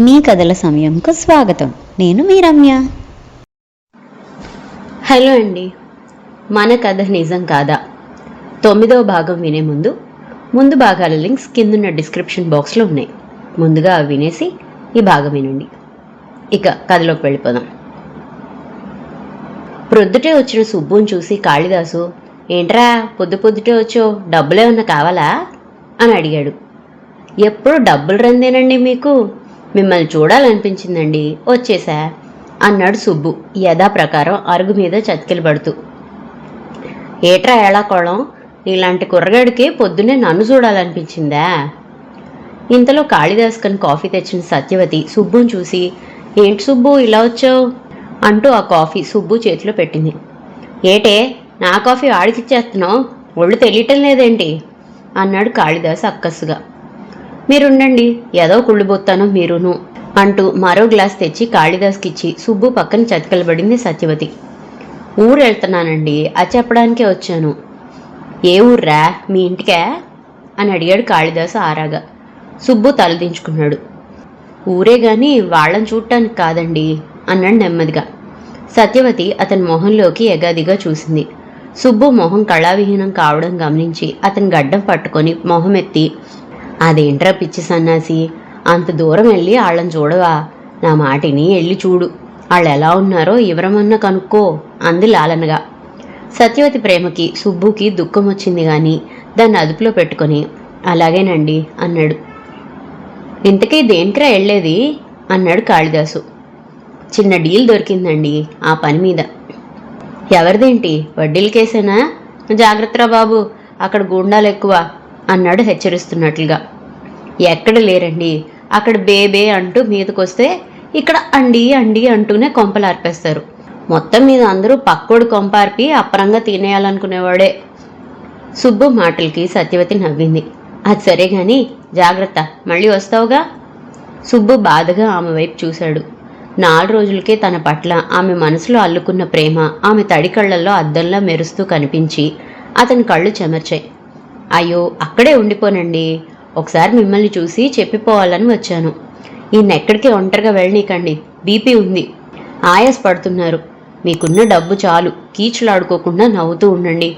మీ కథల సమయంకు స్వాగతం. నేను మీ రమ్య. హలో అండి. మన కథ నిజం కాదా 9వ భాగం వినే ముందు భాగాల లింక్స్ కిందున్న డిస్క్రిప్షన్ బాక్స్లో ఉన్నాయి. ముందుగా అవి వినేసి ఈ భాగం వినండి. ఇక కథలోకి వెళ్ళిపోదాం. ప్రొద్దుటే వచ్చిన సుబ్బుని చూసి కాళిదాసు, ఏంట్రా పొద్దుటే వచ్చో, డబ్బులేమన్నా కావాలా అని అడిగాడు. ఎప్పుడు డబ్బులు రందేనండి మీకు, మిమ్మల్ని చూడాలనిపించిందండి, వచ్చేసా అన్నాడు సుబ్బు యథాప్రకారం అరుగు మీద చతికిలు పడుతూ. ఏట్రా ఏళాకోళం, ఇలాంటి కుర్రగాడికి పొద్దున్నే నన్ను చూడాలనిపించిందా? ఇంతలో కాళిదాస్ కని కాఫీ తెచ్చిన సత్యవతి సుబ్బుని చూసి, ఏంటి సుబ్బు ఇలా వచ్చావు అంటూ ఆ కాఫీ సుబ్బు చేతిలో పెట్టింది. ఏటే నా కాఫీ ఆడికిచ్చేస్తున్నావు, ఒళ్ళు తెలియటం లేదేంటి అన్నాడు కాళిదాస్ అక్కస్సుగా. మీరుండండి, ఏదో కుళ్ళిపోతాను మీరును అంటూ మరో గ్లాస్ తెచ్చి కాళిదాస్కిచ్చి సుబ్బు పక్కన చతికలబడింది సత్యవతి. ఊరు వెళ్తున్నానండి, అది చెప్పడానికే వచ్చాను. ఏ ఊర్రా, మీ ఇంటికా అని అడిగాడు కాళిదాసు ఆరాగా. సుబ్బు తలదించుకున్నాడు. ఊరే గాని వాళ్ళని చూడటానికి కాదండి అన్నాడు నెమ్మదిగా. సత్యవతి అతని మొహంలోకి ఎగాదిగా చూసింది. సుబ్బు మొహం కళావిహీనం కావడం గమనించి అతని గడ్డం పట్టుకొని మొహం ఎత్తి, అదేంట్రా పిచ్చి సన్నాసి, అంత దూరం వెళ్ళి వాళ్ళని చూడవా, నా మాటిని వెళ్ళి చూడు, వాళ్ళు ఎలా ఉన్నారో వివరమన్నా కనుక్కో అంది లాలనగా. సత్యవతి ప్రేమకి సుబ్బుకి దుఃఖం వచ్చింది కానీ దాన్ని అదుపులో పెట్టుకొని అలాగేనండి అన్నాడు. ఇంతకీ దేనికిరా వెళ్ళేది అన్నాడు కాళిదాసు. చిన్న డీల్ దొరికిందండి ఆ పని మీద. ఎవరిదేంటి, వడ్డీల కేసేనా? జాగ్రత్తరా బాబు, అక్కడ గూండాలు ఎక్కువ అన్నాడు హెచ్చరిస్తున్నట్లుగా. ఎక్కడ లేరండి, అక్కడ బేబే అంటూ మీదకొస్తే ఇక్కడ అండి అండి అంటూనే కొంపలార్పేస్తారు. మొత్తం మీద అందరూ పక్కోడు కొంపార్పి అప్పరంగా తినేయాలనుకునేవాడే. సుబ్బు మాటలకి సత్యవతి నవ్వింది. అది సరే గాని జాగ్రత్త, మళ్ళీ వస్తావుగా. సుబ్బు బాధగా ఆమె వైపు చూశాడు. 4 రోజులకే తన పట్ల ఆమె మనసులో అల్లుకున్న ప్రేమ ఆమె తడి కళ్లల్లో అద్దంలా మెరుస్తూ కనిపించి అతని కళ్ళు చెమర్చాయి. అయ్యో, అక్కడే ఉండిపోనండి, ఒకసారి మిమ్మల్ని చూసి చెప్పిపోవాలని వచ్చాను. ఈయనెక్కడికి ఒంటరిగా వెళ్ళనీకండి, బీపీ ఉంది, ఆయాస పడుతున్నారు. మీకున్న డబ్బు చాలు, కీచులాడుకోకుండా నవ్వుతూ ఉండండి.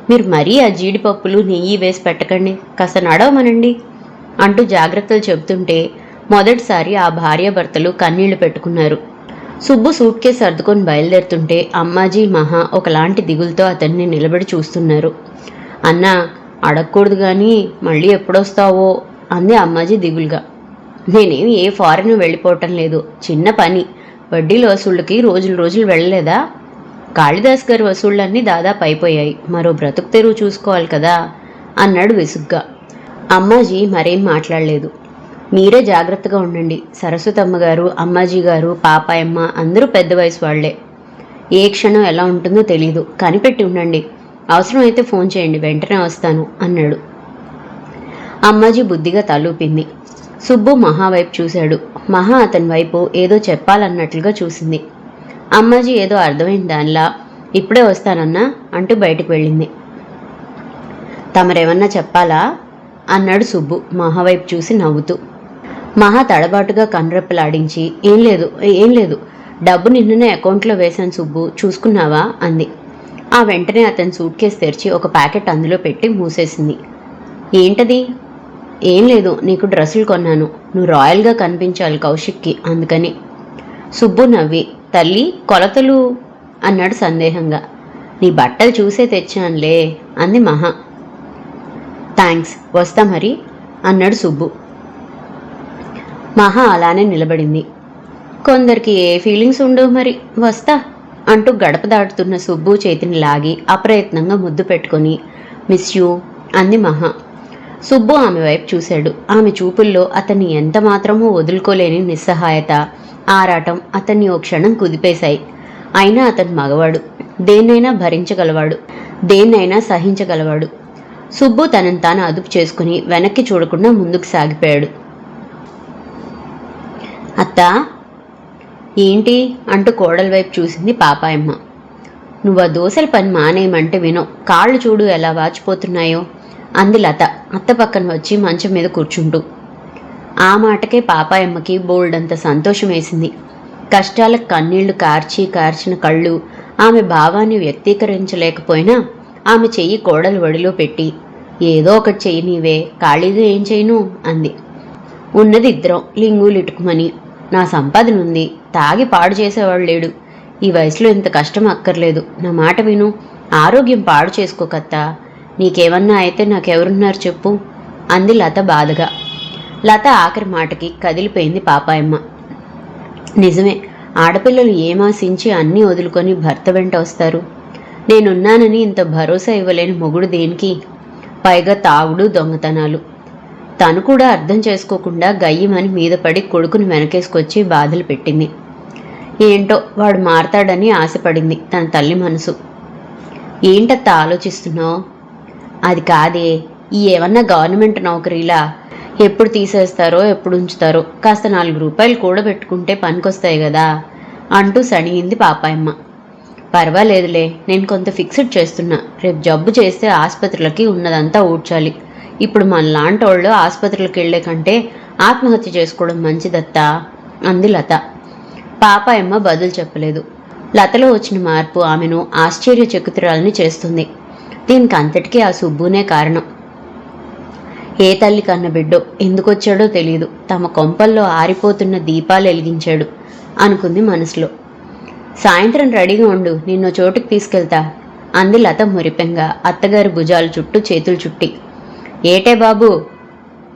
మీరు మరీ ఆ జీడిపప్పులు నెయ్యి వేసి పెట్టకండి, కాస్త నడవమనండి అంటూ జాగ్రత్తలు చెబుతుంటే మొదటిసారి ఆ భార్యాభర్తలు కన్నీళ్లు పెట్టుకున్నారు. సుబ్బు సూట్ కేసు సర్దుకొని బయలుదేరుతుంటే అమ్మాజీ మహా ఒకలాంటి దిగులతో అతన్ని నిలబడి చూస్తున్నారు. అన్నా, అడగకూడదు కానీ మళ్ళీ ఎప్పుడొస్తావో అంది అమ్మాజీ దిగులుగా. నేనేమి ఏ ఫారెన్ వెళ్ళిపోవటం లేదు, చిన్న పని, వడ్డీల వసూళ్ళకి రోజులు వెళ్ళలేదా? కాళిదాస్ గారి వసూళ్ళన్నీ దాదాపు అయిపోయాయి, మరో బ్రతుకు తెరువు చూసుకోవాలి కదా అన్నాడు విసుగ్గా. అమ్మాజీ మరేం మాట్లాడలేదు. మీరే జాగ్రత్తగా ఉండండి, సరస్వతమ్మ గారు, అమ్మాజీ గారు, పాపాయమ్మ అందరూ పెద్ద వయసు వాళ్లే. ఏ క్షణం ఎలా ఉంటుందో తెలీదు, కనిపెట్టి ఉండండి, అవసరమైతే ఫోన్ చేయండి, వెంటనే వస్తాను అన్నాడు. అమ్మాజీ బుద్ధిగా తలూపింది. సుబ్బు మహా వైపు చూశాడు. మహా అతని వైపు ఏదో చెప్పాలన్నట్లుగా చూసింది. అమ్మాజీ ఏదో అర్థమైంది దానిలా, ఇప్పుడే వస్తానన్నా అంటూ బయటకు వెళ్ళింది. తమరేమన్నా చెప్పాలా అన్నాడు సుబ్బు మహా వైపు చూసి నవ్వుతూ. మహా తడబాటుగా కనురెప్పలాడించి, ఏం లేదు, డబ్బు నిన్ననే అకౌంట్లో వేశాను సుబ్బు, చూసుకున్నావా అంది. ఆ వెంటనే అతని సూట్ కేసు తెరిచి ఒక ప్యాకెట్ అందులో పెట్టి మూసేసింది. ఏంటది? ఏం లేదు, నీకు డ్రెస్సులు కొన్నాను, నువ్వు రాయల్గా కనిపించాలి కౌశిక్కి, అందుకని. సుబ్బు నవ్వి, తల్లి కొలతలు అన్నాడు సందేహంగా. నీ బట్టలు చూసే తెచ్చానులే అంది మహా. థ్యాంక్స్, వస్తా మరి అన్నాడు సుబ్బు. మహా అలానే నిలబడింది. కొందరికి ఏ ఫీలింగ్స్ ఉండవు మరి, వస్తా అంటూ గడప దాటుతున్న సుబ్బు చేతిని లాగి అప్రయత్నంగా ముద్దు పెట్టుకొని, మిస్ యూ అంది మహా. సుబ్బు ఆమె వైపు చూశాడు. ఆమె చూపుల్లో అతన్ని ఎంత మాత్రమూ వదులుకోలేని నిస్సహాయత, ఆరాటం అతన్ని ఓ క్షణం కుదిపేశాయి. అయినా అతను మగవాడు, దేన్నైనా భరించగలవాడు, దేన్నైనా సహించగలవాడు. సుబ్బు తనను తాను అదుపు చేసుకుని వెనక్కి చూడకుండా ముందుకు సాగిపోయాడు. అత్తా ఏంటి అంటూ కోడల వైపు చూసింది పాపాయమ్మ. నువ్వు ఆ దోశల పని మానేయమంటే వినో, కాళ్ళు చూడు ఎలా వాచిపోతున్నాయో అంది లత అత్త పక్కన వచ్చి మంచం మీద కూర్చుంటూ. ఆ మాటకే పాపాయమ్మకి బోల్డంత సంతోషం వేసింది. కష్టాలకు కన్నీళ్లు కార్చిన కళ్ళు ఆమె భావాన్ని వ్యక్తీకరించలేకపోయినా ఆమె చెయ్యి కోడలు వడిలో పెట్టి, ఏదో ఒకటి చెయ్యి నీవే, ఖాళీగా ఏం చేయను అంది. ఉన్నది ఇద్దరం లింగులిటుకుమని. నా సంపాదన ఉంది, తాగి పాడు చేసేవాడు లేడు. ఈ వయసులో ఇంత కష్టం అక్కర్లేదు. నా మాట విను, ఆరోగ్యం పాడు చేసుకోకత్తా. నీకేమన్నా అయితే నాకెవరున్నారు చెప్పు అంది లత బాధగా. లత ఆఖరి మాటకి కదిలిపోయింది పాపాయమ్మ. నిజమే, ఆడపిల్లలు ఏమాశించి అన్నీ వదులుకొని భర్త వెంట వస్తారు. నేనున్నానని ఇంత భరోసా ఇవ్వలేని మొగుడు దేనికి? పైగా తాగుడు, దొంగతనాలు. తను కూడా అర్థం చేసుకోకుండా గయ్యమని మీద పడి కొడుకుని వెనకేసుకొచ్చి బాధలు పెట్టింది. ఏంటో వాడు మారతాడని ఆశపడింది తన తల్లి మనసు. ఏంటత్త ఆలోచిస్తున్నావు? అది కాదే, ఈ ఏమన్నా గవర్నమెంట్ నౌకరీలా? ఎప్పుడు తీసేస్తారో ఎప్పుడు ఉంచుతారో, కాస్త 4 రూపాయలు కూడబెట్టుకుంటే పనికొస్తాయి కదా అంటూ సణిగింది పాపాయమ్మ. పర్వాలేదులే, నేను కొంత ఫిక్స్డ్ చేస్తున్నా. రేపు జబ్బు చేస్తే ఆసుపత్రులకి ఉన్నదంతా ఊడ్చాలి. ఇప్పుడు మనలాంటి వాళ్ళు ఆసుపత్రులకు వెళ్లే కంటే ఆత్మహత్య చేసుకోవడం మంచిదత్తా అంది లత. పాపాయమ్మ బదులు చెప్పలేదు. లతలో వచ్చిన మార్పు ఆమెను ఆశ్చర్యచకితురాలని చేస్తుంది. దీనికి అంతటికీ ఆ సుబ్బునే కారణం. ఏ తల్లి కన్న బిడ్డో, ఎందుకొచ్చాడో తెలియదు, తమ కొంపల్లో ఆరిపోతున్న దీపాలు వెలిగించాడు అనుకుంది మనసులో. సాయంత్రం రెడీగా ఉండు, నిన్నో చోటుకి తీసుకెళ్తా అంది లత మురిపెంగా అత్తగారి భుజాల చుట్టూ చేతులు చుట్టి. ఏటే బాబు,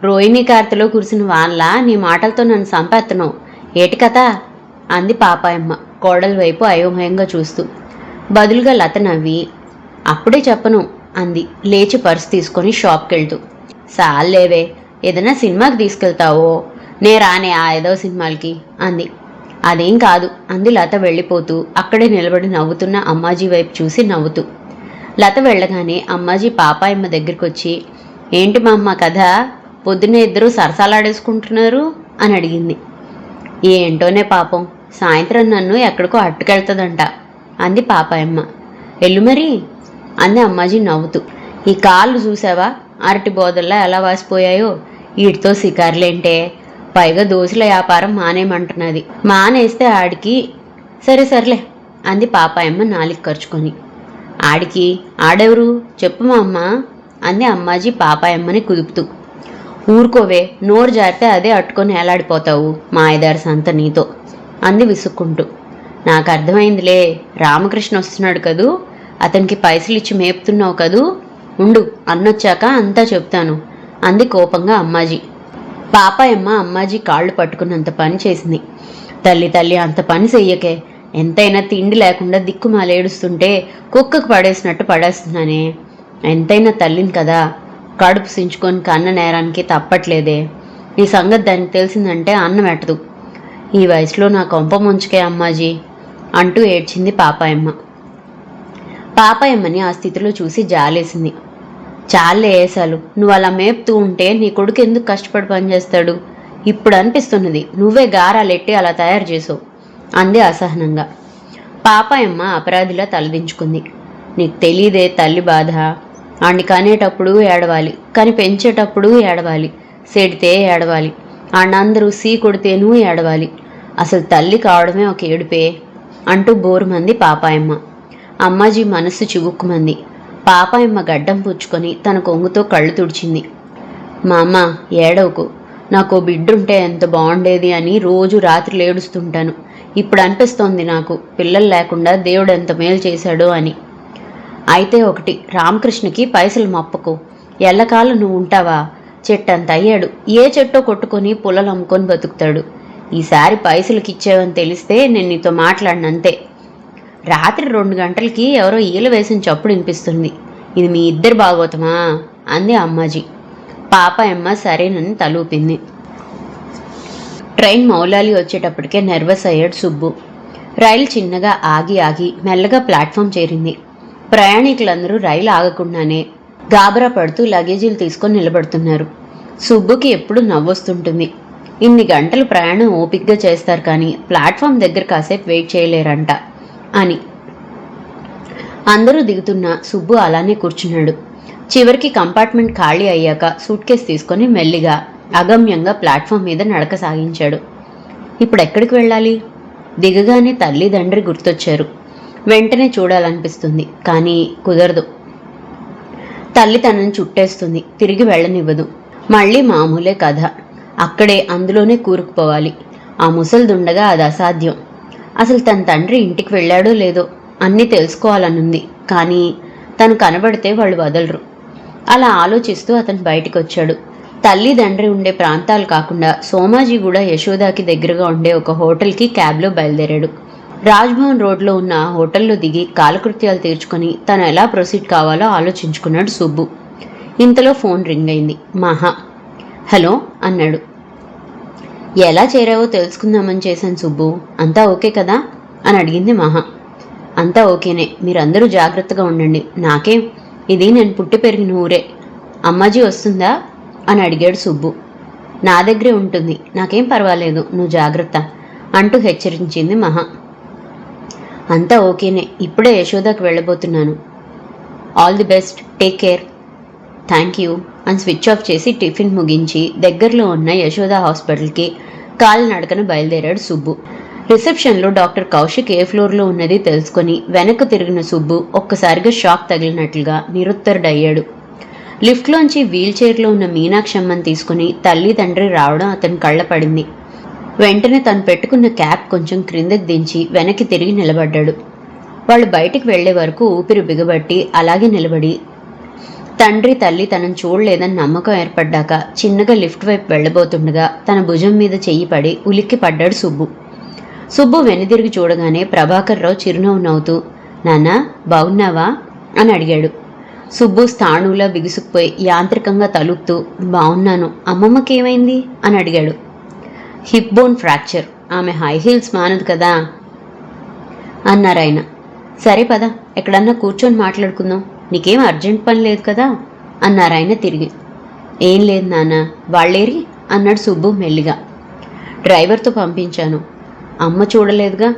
రోహిణి కార్తెలో కురిసిన వాన్లా నీ మాటలతో నన్ను సంపేత్తను ఏటి కథ అంది పాపాయమ్మ కోడలి వైపు అయోమయంగా చూస్తూ. బదులుగా లత నవ్వి, అప్పుడే చెప్పను అంది లేచి పర్సు తీసుకొని షాప్కెళ్తూ. సాల్లేవే, ఏదైనా సినిమాకి తీసుకెళ్తావో? నే రానే ఆ ఏదో సినిమాలకి అంది. అదేం కాదు అంది లత వెళ్ళిపోతూ అక్కడే నిలబడి నవ్వుతున్న అమ్మాజీ వైపు చూసి నవ్వుతూ. లత వెళ్ళగానే అమ్మాజీ పాపాయమ్మ దగ్గరికొచ్చి, ఏంటి మా అమ్మ కథ, పొద్దున్నే ఇద్దరూ సరసాలాడేసుకుంటున్నారు అని అడిగింది. ఏంటోనే పాపం, సాయంత్రం నన్ను ఎక్కడికో అట్టుకెళ్తుందంట అంది పాపాయమ్మ. ఎల్లు మరి అంది అమ్మాజీ నవ్వుతూ. ఈ కాళ్ళు చూసావా, అరటి బోదల్లా ఎలా వాసిపోయాయో? వీటితో సికారులేంటే, పైగా దోశల వ్యాపారం మానేమంటున్నది. మానేస్తే ఆడికి. సరే సర్లే అంది పాపాయమ్మ నాలిక ఖర్చుకొని. ఆడికి? ఆడెవరు చెప్పు మా అమ్మ అంది అమ్మాజీ పాపాయమ్మని కుదుపుతూ. ఊరుకోవే, నోరు జారితే అదే అట్టుకొని ఏలాడిపోతావు మాయదారి సంత నీతో అంది విసుక్కుంటూ. నాకు అర్థమైందిలే, రామకృష్ణ వస్తున్నాడు కదూ, అతనికి పైసలు ఇచ్చి మేపుతున్నావు కదూ, ఉండు అన్నొచ్చాక అంతా చెప్తాను అంది కోపంగా అమ్మాజీ. పాపాయమ్మ అమ్మాజీ కాళ్ళు పట్టుకున్నంత పని చేసింది. తల్లి తల్లి, అంత పని చెయ్యకే, ఎంతైనా తిండి లేకుండా దిక్కుమాలేడుస్తుంటే కుక్కకు పడేసినట్టు పడేస్తున్నానే. ఎంతైనా తల్లిని కదా, కడుపు సించుకొని కన్న నేరానికి తప్పట్లేదే. నీ సంగతి దానికి తెలిసిందంటే అన్నం పెట్టదు. ఈ వయసులో నా కొంప ముంచుకే అమ్మాజీ అంటూ ఏడ్చింది పాపాయమ్మ. పాపాయమ్మని ఆ స్థితిలో చూసి జాలేసింది. చాలే ఏసాలు, నువ్వు అలా మేపుతూ ఉంటే నీ కొడుకు ఎందుకు కష్టపడి పనిచేస్తాడు? ఇప్పుడు అనిపిస్తున్నది నువ్వే గారాలెట్టి అలా తయారు చేసావు అంది అసహనంగా. పాపాయమ్మ అపరాధిలా తలదించుకుంది. నీకు తెలీదే తల్లి బాధ. ఆడిని కనేటప్పుడు ఏడవాలి, కానీ పెంచేటప్పుడు ఏడవాలి, సెడితే ఏడవాలి, ఆడినందరూ సీ కొడితేనూ ఏడవాలి. అసలు తల్లి కావడమే ఒక ఏడుపే అంటూ బోరుమంది పాపాయమ్మ. అమ్మాజీ మనస్సు చివుక్కుమంది. పాపాయమ్మ గడ్డం పుచ్చుకొని తన కొంగుతో కళ్ళు తుడిచింది. మా అమ్మ ఏడవకు, నాకు బిడ్డుంటే ఎంత బాగుండేది అని రోజు రాత్రి ఏడుస్తుంటాను. ఇప్పుడు అనిపిస్తోంది నాకు పిల్లలు లేకుండా దేవుడు ఎంత మేలు చేశాడో అని. అయితే ఒకటి, రామకృష్ణకి పైసలు మప్పకు, ఎల్లకాలం నువ్వు ఉంటావా? చెట్టంత అయ్యాడు, ఏ చెట్టో కొట్టుకొని పుల్లలు అమ్ముకొని బతుకుతాడు. ఈసారి పైసలకి ఇచ్చేవని తెలిస్తే నేను నీతో మాట్లాడినంతే. రాత్రి 2 గంటలకి ఎవరో ఈల వేసిన చప్పుడు వినిపిస్తుంది. ఇది మీ ఇద్దరు బాగోతమా అంది అమ్మాజీ. పాపాయమ్మ సరేనని తలూపింది. ట్రైన్ మౌలాలి వచ్చేటప్పటికే నర్వస్ అయ్యాడు సుబ్బు. రైలు చిన్నగా ఆగి ఆగి మెల్లగా ప్లాట్ఫామ్ చేరింది. ప్రయాణికులందరూ రైలు ఆగకుండానే గాబరా పడుతూ లగేజీలు తీసుకొని నిలబడుతున్నారు. సుబ్బుకి ఎప్పుడు నవ్వొస్తుంటుంది. ఇన్ని గంటలు ప్రయాణం ఓపిగ్గా చేస్తారు కానీ ప్లాట్ఫామ్ దగ్గర కాసేపు వెయిట్ చేయలేరంట అని. అందరూ దిగుతున్నా సుబ్బు అలానే కూర్చున్నాడు. చివరికి కంపార్ట్మెంట్ ఖాళీ అయ్యాక సూట్ కేసు తీసుకొని మెల్లిగా అగమ్యంగా ప్లాట్ఫామ్ మీద నడక సాగించాడు. ఇప్పుడు ఎక్కడికి వెళ్ళాలి? దిగగానే తల్లిదండ్రి గుర్తొచ్చారు. వెంటనే చూడాలనిపిస్తుంది, కానీ కుదరదు. తల్లి తనని చుట్టేస్తుంది, తిరిగి వెళ్ళనివ్వదు. మళ్ళీ మామూలే కథ. అక్కడే అందులోనే కూరుకుపోవాలి. ఆ ముసలిదుండగా అది అసాధ్యం. అసలు తన తండ్రి ఇంటికి వెళ్ళాడో లేదో అన్నీ తెలుసుకోవాలనుంది, కానీ తను కనబడితే వాళ్ళు వదలరు. అలా ఆలోచిస్తూ అతను బయటికి వచ్చాడు. తల్లిదండ్రి ఉండే ప్రాంతాలు కాకుండా సోమాజిగూడ యశోదాకి దగ్గరగా ఉండే ఒక హోటల్కి క్యాబ్లో బయలుదేరాడు. రాజ్భవన్ రోడ్లో ఉన్న హోటల్లో దిగి కాలకృత్యాలు తీర్చుకొని తను ఎలా ప్రొసీడ్ కావాలో ఆలోచించుకున్నాడు సుబ్బు. ఇంతలో ఫోన్ రింగ్ అయింది. మహా. హలో అన్నాడు. ఎలా చేరావో తెలుసుకుందామని చేశాను సుబ్బు. అంతా ఓకే కదా అని అడిగింది మహా. అంతా ఓకేనే, మీరందరూ జాగ్రత్తగా ఉండండి. నాకేం, ఇది నేను పుట్టి పెరిగిన ఊరే. అమ్మాజీ వస్తుందా అని అడిగాడు సుబ్బు. నా దగ్గరే ఉంటుంది, నాకేం పర్వాలేదు, నువ్వు జాగ్రత్త అంటూ హెచ్చరించింది మహా. అంతా ఓకేనే, ఇప్పుడే యశోదాకి వెళ్ళబోతున్నాను. All the best, take care. Thank you అని స్విచ్ ఆఫ్ చేసి టిఫిన్ ముగించి దగ్గరలో ఉన్న యశోదా హాస్పిటల్కి కాలినడకన బయలుదేరాడు సుబ్బు. రిసెప్షన్లో డాక్టర్ కౌశిక్ ఏ ఫ్లోర్లో ఉన్నది తెలుసుకొని వెనక్కు తిరిగిన సుబ్బు ఒక్కసారిగా షాక్ తగిలినట్లుగా నిరుత్తరుడయ్యాడు. లిఫ్ట్లోంచి వీల్ చైర్లో ఉన్న మీనాక్షమ్మని తీసుకుని తల్లి తండ్రి రావడం అతని కళ్ళ పడింది. వెంటనే తను పెట్టుకున్న క్యాప్ కొంచెం క్రిందకి దించి వెనక్కి తిరిగి నిలబడ్డాడు. వాళ్ళు బయటికి వెళ్లే వరకు ఊపిరి బిగబట్టి అలాగే నిలబడి తండ్రి తల్లి తనను చూడలేదని నమ్మకం ఏర్పడ్డాక చిన్నగా లిఫ్ట్ వైపు వెళ్లబోతుండగా తన భుజం మీద చెయ్యి పడి ఉలిక్కి పడ్డాడు సుబ్బు. సుబ్బు వెనుదిరిగి చూడగానే ప్రభాకర్ రావు చిరునవ్వు నవ్వుతూ, నాన్నా బాగున్నావా అని అడిగాడు. సుబ్బు స్థాణువులా బిగుసుకుపోయి యాంత్రికంగా తలుపుతూ, బాగున్నాను, అమ్మమ్మకేమైంది అని అడిగాడు. హిప్ బోన్ ఫ్రాక్చర్, ఆమె హై హీల్స్ మానదు కదా అన్నారాయన. సరే పద, ఎక్కడన్నా కూర్చొని మాట్లాడుకుందాం, నీకేం అర్జెంట్ పని లేదు కదా అన్నారాయన తిరిగి. ఏం లేదు నాన్న, వాళ్ళేరి అన్నాడు సుబ్బు మెల్లిగా. డ్రైవర్తో పంపించాను. అమ్మ చూడలేదుగా.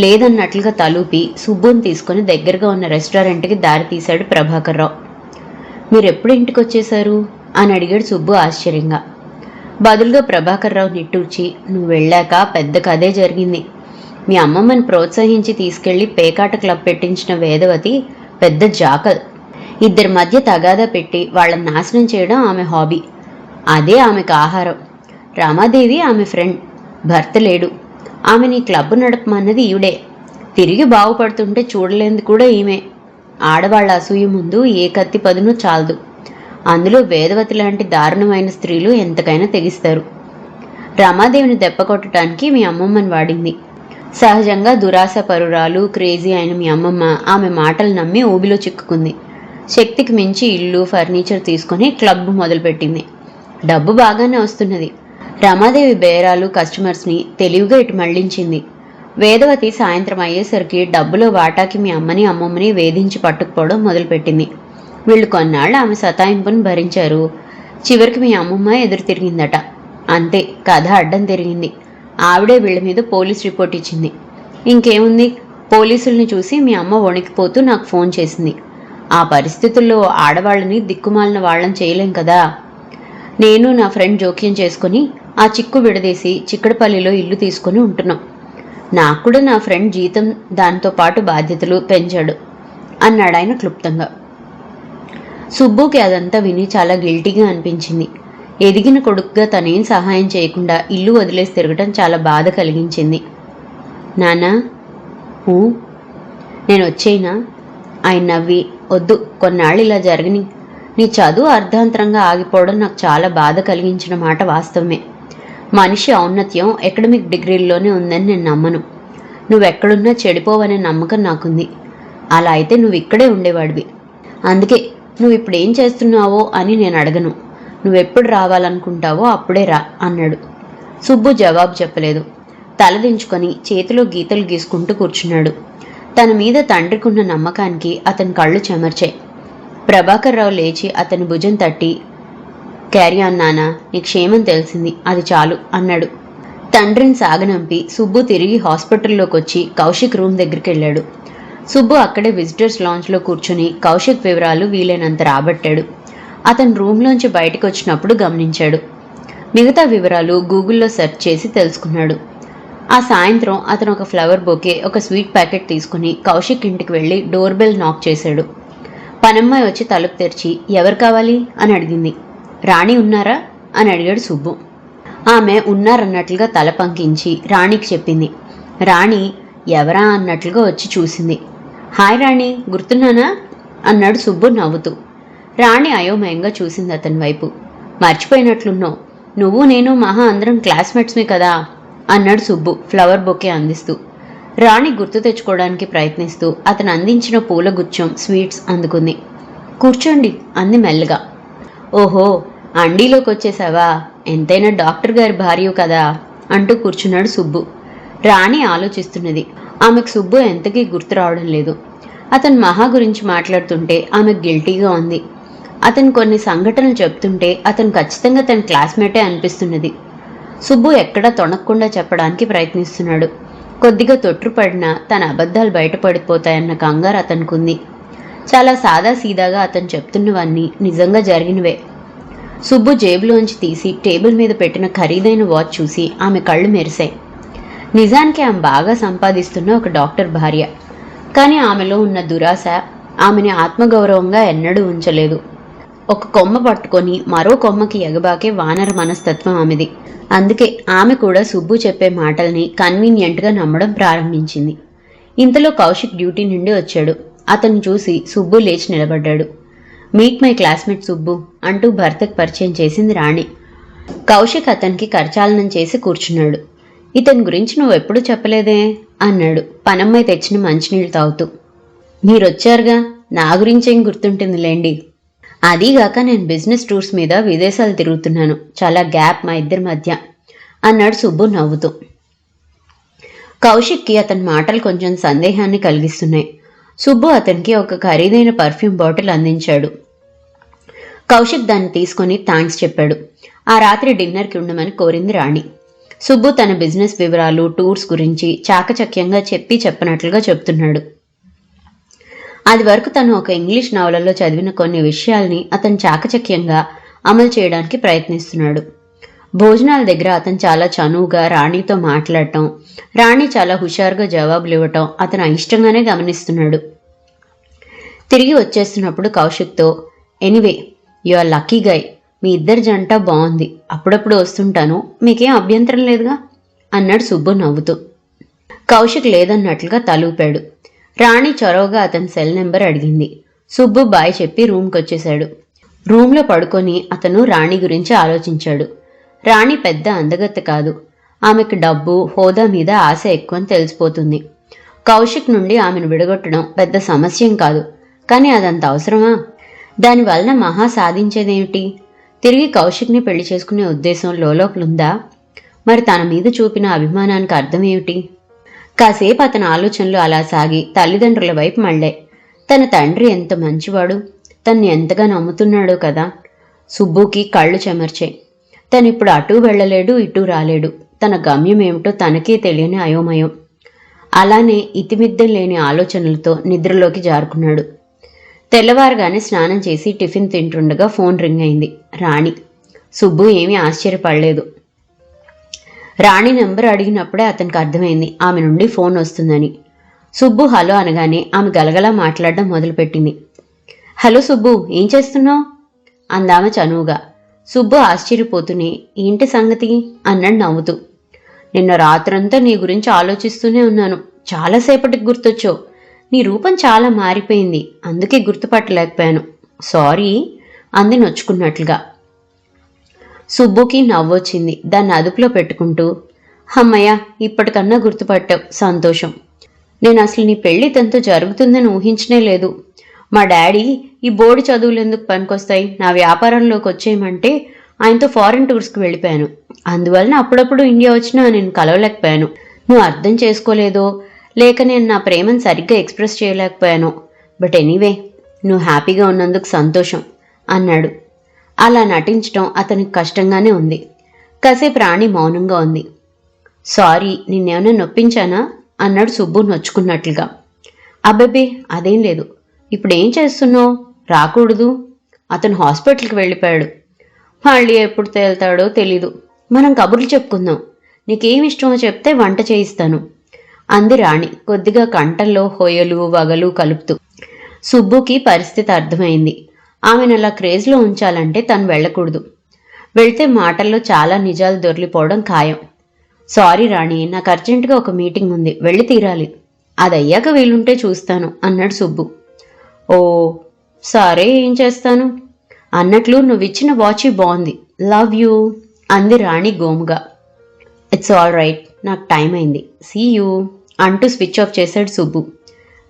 లేదన్నట్లుగా తలూపి సుబ్బుని తీసుకుని దగ్గరగా ఉన్న రెస్టారెంట్కి దారి తీశాడు ప్రభాకర్ రావు. మీరెప్పుడు ఇంటికి వచ్చేశారు అని అడిగాడు సుబ్బు ఆశ్చర్యంగా. బదులుగా ప్రభాకర్ రావు నిట్టూర్చి, నువ్వు వెళ్ళాక పెద్ద కథే జరిగింది. మీ అమ్మమ్మని ప్రోత్సహించి తీసుకెళ్లి పేకాట క్లబ్ పెట్టించిన వేదవతి పెద్ద జాకల్. ఇద్దరి మధ్య తగాదా పెట్టి వాళ్ళని నాశనం చేయడం ఆమె హాబీ. అదే ఆమెకు ఆహారం. రామాదేవి ఆమె ఫ్రెండ్. భర్త లేడు. ఆమె నీ క్లబ్ నడపమన్నది ఈవిడే. తిరిగి బాగుపడుతుంటే చూడలేంది కూడా ఈమె. ఆడవాళ్ల అసూయ ముందు ఏ కత్తి పదును చాలదు. అందులో వేదవతి లాంటి దారుణమైన స్త్రీలు ఎంతకైనా తెగిస్తారు. రమాదేవిని దెబ్బకొట్టడానికి మీ అమ్మమ్మని వాడింది. సహజంగా దురాశ పరురాలు, క్రేజీ అయిన మీ అమ్మమ్మ ఆమె మాటలు నమ్మి ఊబిలో చిక్కుకుంది. శక్తికి మించి ఇల్లు, ఫర్నిచర్ తీసుకుని క్లబ్ మొదలుపెట్టింది. డబ్బు బాగానే వస్తున్నది. రమాదేవి బేరాలు, కస్టమర్స్ని తెలివిగా ఇటు మళ్లించింది. వేదవతి సాయంత్రం అయ్యేసరికి డబ్బులో వాటాకి మీ అమ్మని అమ్మమ్మని వేధించి పట్టుకుపోవడం మొదలుపెట్టింది. వీళ్ళు కొన్నాళ్ళు ఆమె సతాయింపును భరించారు. చివరికి మీ అమ్మమ్మ ఎదురు తిరిగిందట. అంతే, కథ అడ్డం తిరిగింది. ఆవిడే వీళ్ళ మీద పోలీస్ రిపోర్ట్ ఇచ్చింది. ఇంకేముంది, పోలీసుల్ని చూసి మీ అమ్మ వణికిపోతూ నాకు ఫోన్ చేసింది. ఆ పరిస్థితుల్లో ఆడవాళ్ళని దిక్కుమాలిన వాళ్ళని చేయలేం కదా. నేను నా ఫ్రెండ్ జోక్యం చేసుకుని ఆ చిక్కు విడదీసి చిక్కడపల్లిలో ఇల్లు తీసుకుని ఉంటున్నాం. నాకు కూడా నా ఫ్రెండ్ జీతం, దాంతో పాటు బాధ్యతలు పెంచాడు అన్నాడాయన క్లుప్తంగా. సుబ్బుకి అదంతా విని చాలా గిల్టీగా అనిపించింది. ఎదిగిన కొడుకుగా తనేం సహాయం చేయకుండా ఇల్లు వదిలేసి తిరగటం చాలా బాధ కలిగించింది. నానా నేను వచ్చేయినా? ఆయన నవ్వి, వద్దు, కొన్నాళ్ళు ఇలా జరగని. నీ చదువు అర్ధాంతరంగా ఆగిపోవడం నాకు చాలా బాధ కలిగించిన మాట వాస్తవమే. మనిషి ఔన్నత్యం అకాడమిక్ డిగ్రీల్లోనే ఉందని నేను నమ్మను. నువ్వెక్కడున్నా చెడిపోవనే నమ్మకం నాకుంది. అలా అయితే నువ్వు ఇక్కడే ఉండేవాడివి. అందుకే నువ్వు ఇప్పుడు ఏం చేస్తున్నావో అని నేను అడగను. నువ్వెప్పుడు రావాలనుకుంటావో అప్పుడే రా అన్నాడు. సుబ్బు జవాబు చెప్పలేదు. తలదించుకొని చేతిలో గీతలు గీసుకుంటూ కూర్చున్నాడు. తన మీద తండ్రికున్న నమ్మకానికి అతని కళ్ళు చెమర్చాయి. ప్రభాకర్ రావు లేచి అతని భుజం తట్టి, క్యారీ ఆన్ నానా, నీ క్షేమం తెలిసింది, అది చాలు అన్నాడు. తండ్రిని సాగనంపి సుబ్బు తిరిగి హాస్పిటల్లోకి వచ్చి కౌశిక్ రూమ్ దగ్గరికి వెళ్ళాడు. సుబ్బు అక్కడే విజిటర్స్ లాంజ్లో కూర్చుని కౌశిక్ వివరాలు వీలైనంత రాబట్టాడు. అతను రూమ్లోంచి బయటకు వచ్చినప్పుడు గమనించాడు. మిగతా వివరాలు గూగుల్లో సెర్చ్ చేసి తెలుసుకున్నాడు. ఆ సాయంత్రం అతను ఒక ఫ్లవర్ బొకే, ఒక స్వీట్ ప్యాకెట్ తీసుకుని కౌశిక్ ఇంటికి వెళ్ళి డోర్ బెల్ నాక్ చేశాడు. పనమ్మాయి వచ్చి తలుపు తెరిచి ఎవరు కావాలి అని అడిగింది. రాణి ఉన్నారా అని అడిగాడు సుబ్బు. ఆమె ఉన్నారన్నట్లుగా తల పంకించి రాణికి చెప్పింది. రాణి ఎవరా అన్నట్లుగా వచ్చి చూసింది. హాయ్ రాణి, గుర్తున్నానా అన్నాడు సుబ్బు నవ్వుతూ. రాణి అయోమయంగా చూసింది అతని వైపు. మర్చిపోయినట్లున్నావు, నువ్వు నేను మహా అందరం క్లాస్మేట్స్మే కదా అన్నాడు సుబ్బు ఫ్లవర్ బొకే అందిస్తూ. రాణి గుర్తు తెచ్చుకోవడానికి ప్రయత్నిస్తూ అతను అందించిన పూల గుచ్చం, స్వీట్స్ అందుకుంది. కూర్చోండి అంది మెల్లగా. ఓహో, అండీలోకి వచ్చేసావా, ఎంతైనా డాక్టర్ గారి భార్య కదా అంటూ కూర్చున్నాడు సుబ్బు. రాణి ఆలోచిస్తున్నది. ఆమెకు సుబ్బు ఎంతకీ గుర్తు రావడం లేదు. అతను మహా గురించి మాట్లాడుతుంటే ఆమెకు గిల్టీగా ఉంది. అతను కొన్ని సంఘటనలు చెప్తుంటే అతను ఖచ్చితంగా తన క్లాస్మేటే అనిపిస్తున్నది. సుబ్బు ఎక్కడా తొణక్కుండా చెప్పడానికి ప్రయత్నిస్తున్నాడు. కొద్దిగా తొట్టుపడినా తన అబద్ధాలు బయటపడిపోతాయన్న కంగారు అతనుకుంది. చాలా సాదాసీదాగా అతను చెప్తున్నవన్నీ నిజంగా జరిగినవే. సుబ్బు జేబులోంచి తీసి టేబుల్ మీద పెట్టిన ఖరీదైన వాచ్ చూసి ఆమె కళ్ళు మెరిశాయి. నిజానికి ఆమె బాగా సంపాదిస్తున్న ఒక డాక్టర్ భార్య. కానీ ఆమెలో ఉన్న దురాశ ఆమెని ఆత్మగౌరవంగా ఎన్నడూ ఉంచలేదు. ఒక కొమ్మ పట్టుకొని మరో కొమ్మకి ఎగబాకే వానర మనస్తత్వం ఆమెది. అందుకే ఆమె కూడా సుబ్బు చెప్పే మాటల్ని కన్వీనియంట్గా నమ్మడం ప్రారంభించింది. ఇంతలో కౌశిక్ డ్యూటీ నుండి వచ్చాడు. అతన్ని చూసి సుబ్బు లేచి నిలబడ్డాడు. మీట్ మై క్లాస్మేట్ సుబ్బు అంటూ భర్తకు పరిచయం చేసింది రాణి. కౌశిక్ అతనికి కరచాలనం చేసి కూర్చున్నాడు. ఇతని గురించి నువ్వెప్పుడూ చెప్పలేదే అన్నాడు పనమ్మాయి తెచ్చిన మంచినీళ్ళు తాగుతూ. మీరొచ్చారుగా, నా గురించేం గుర్తుంటుందిలేండి. అదీగాక నేను బిజినెస్ టూర్స్ మీద విదేశాలు తిరుగుతున్నాను, చాలా గ్యాప్ మా ఇద్దరి మధ్య అన్నాడు సుబ్బు నవ్వుతూ. కౌశిక్కి అతని మాటలు కొంచెం సందేహాన్ని కలిగిస్తున్నాయి. సుబ్బు అతనికి ఒక ఖరీదైన పర్ఫ్యూమ్ బాటిల్ అందించాడు. కౌశిక్ దాన్ని తీసుకొని థ్యాంక్స్ చెప్పాడు. ఆ రాత్రి డిన్నర్కి ఉండమని కోరింది రాణి. సుబ్బు తన బిజినెస్ వివరాలు, టూర్స్ గురించి చాకచక్యంగా చెప్పనట్లుగా చెప్తున్నాడు. అది వరకు తను ఒక ఇంగ్లీష్ నవలలో చదివిన కొన్ని విషయాల్ని అతను చాకచక్యంగా అమలు చేయడానికి ప్రయత్నిస్తున్నాడు. భోజనాల దగ్గర అతను చాలా చనువుగా రాణితో మాట్లాడటం, రాణి చాలా హుషారుగా జవాబులు ఇవ్వటం అతను అయిష్టంగానే గమనిస్తున్నాడు. తిరిగి వచ్చేస్తున్నప్పుడు కౌశిక్తో, ఎనీవే యు ఆర్ లక్కీ గై, మీ ఇద్దరి జంట బాగుంది, అప్పుడప్పుడు వస్తుంటాను, మీకేం అభ్యంతరం లేదుగా అన్నాడు సుబ్బు నవ్వుతూ. కౌశిక్ లేదన్నట్లుగా తలూపాడు. రాణి చొరవగా అతని సెల్ నెంబర్ అడిగింది. సుబ్బు బాయ్ చెప్పి రూమ్కి వచ్చేశాడు. రూమ్లో పడుకొని అతను రాణి గురించి ఆలోచించాడు. రాణి పెద్ద అందగత్తె కాదు. ఆమెకు డబ్బు, హోదా మీద ఆశ ఎక్కువని తెలిసిపోతుంది. కౌశిక్ నుండి ఆమెను విడగొట్టడం పెద్ద సమస్యం కాదు. కానీ అదంత అవసరమా? దానివలన మహా సాధించేదేమిటి? తిరిగి కౌశిక్ని పెళ్లి చేసుకునే ఉద్దేశం లోపలుందా? మరి తన మీద చూపిన అభిమానానికి అర్థమేమిటి? కాసేపు అతని ఆలోచనలు అలా సాగి తల్లిదండ్రుల వైపు మళ్ళాయి. తన తండ్రి ఎంత మంచివాడు, తన్ని ఎంతగా నమ్ముతున్నాడో కదా. సుబ్బుకి కళ్ళు చెమర్చాయి. తనిప్పుడు అటూ వెళ్ళలేడు, ఇటూ రాలేడు. తన గమ్యం ఏమిటో తనకే తెలియని అయోమయం. అలానే ఇతిమిద్దం లేని ఆలోచనలతో నిద్రలోకి జారుకున్నాడు. తెల్లవారుగానే స్నానం చేసి టిఫిన్ తింటుండగా ఫోన్ రింగ్ అయింది. రాణి. సుబ్బు ఏమీ ఆశ్చర్యపడలేదు. రాణి నెంబర్ అడిగినప్పుడే అతనికి అర్థమైంది ఆమె నుండి ఫోన్ వస్తుందని. సుబ్బు హలో అనగానే ఆమె గలగలా మాట్లాడడం మొదలుపెట్టింది. హలో సుబ్బు, ఏం చేస్తున్నావు అందామె చనువుగా. సుబ్బు ఆశ్చర్యపోతూనే ఏంటి సంగతి అన్నాడు నవ్వుతూ. నిన్న రాత్రంతా నీ గురించి ఆలోచిస్తూనే ఉన్నాను. చాలాసేపటికి గుర్తొచ్చావు. నీ రూపం చాలా మారిపోయింది, అందుకే గుర్తుపట్టలేకపోయాను. సారీ అంది నొచ్చుకున్నట్లుగా. సుబ్బుకి నవ్వొచ్చింది. దాన్ని అదుపులో పెట్టుకుంటూ, అమ్మయ్య ఇప్పటికన్నా గుర్తుపట్టావు, సంతోషం. నేను అసలు నీ పెళ్లి తనతో జరుగుతుందని ఊహించనే లేదు. మా డాడీ ఈ బోర్డు చదువులు ఎందుకు పనికొస్తాయి, నా వ్యాపారంలోకి వచ్చేయమంటే ఆయనతో ఫారిన్ టూర్స్కి వెళ్ళిపోయాను. అందువలన అప్పుడప్పుడు ఇండియా వచ్చినా నేను కలవలేకపోయాను. నువ్వు అర్థం చేసుకోలేదో లేక నేను నా ప్రేమను సరిగ్గా ఎక్స్ప్రెస్ చేయలేకపోయాను. బట్ ఎనీవే, నువ్వు హ్యాపీగా ఉన్నందుకు సంతోషం అన్నాడు. అలా నటించటం అతనికి కష్టంగానే ఉంది. కాసేపు రాణి మౌనంగా ఉంది. సారీ, నిన్నేమైనా నొప్పించానా అన్నాడు సుబ్బు నొచ్చుకున్నట్లుగా. అబ్బబ్బే అదేం లేదు. ఇప్పుడేం చేస్తున్నావు? రాకూడదు. అతను హాస్పిటల్కి వెళ్ళిపోయాడు. మళ్ళీ ఎప్పుడు తేలుతాడో తెలీదు మనం కబుర్లు చెప్పుకుందాం. నీకేమి ఇష్టమో చెప్తే వంట చేయిస్తాను అంది రాణి కొద్దిగా కంఠంలో హొయలు వగలు కలుపుతూ. సుబ్బుకి పరిస్థితి అర్థమైంది. ఆమెను అలా క్రేజ్లో ఉంచాలంటే తను వెళ్ళకూడదు. వెళ్తే మాటల్లో చాలా నిజాలు దొర్లిపోవడం ఖాయం. సారీ రాణి, నాకు అర్జెంటుగా ఒక మీటింగ్ ఉంది, వెళ్ళి తీరాలి. అదయ్యాక వీలుంటే చూస్తాను అన్నాడు సుబ్బు. ఓ సరే, ఏం చేస్తాను? అన్నట్లు నువ్విచ్చిన వాచీ బాగుంది, లవ్ యూ అంది రాణి గోముగా. ఇట్స్ ఆల్ రైట్, నాకు టైం అయింది, సీ యూ అంటూ స్విచ్ ఆఫ్ చేశాడు సుబ్బు.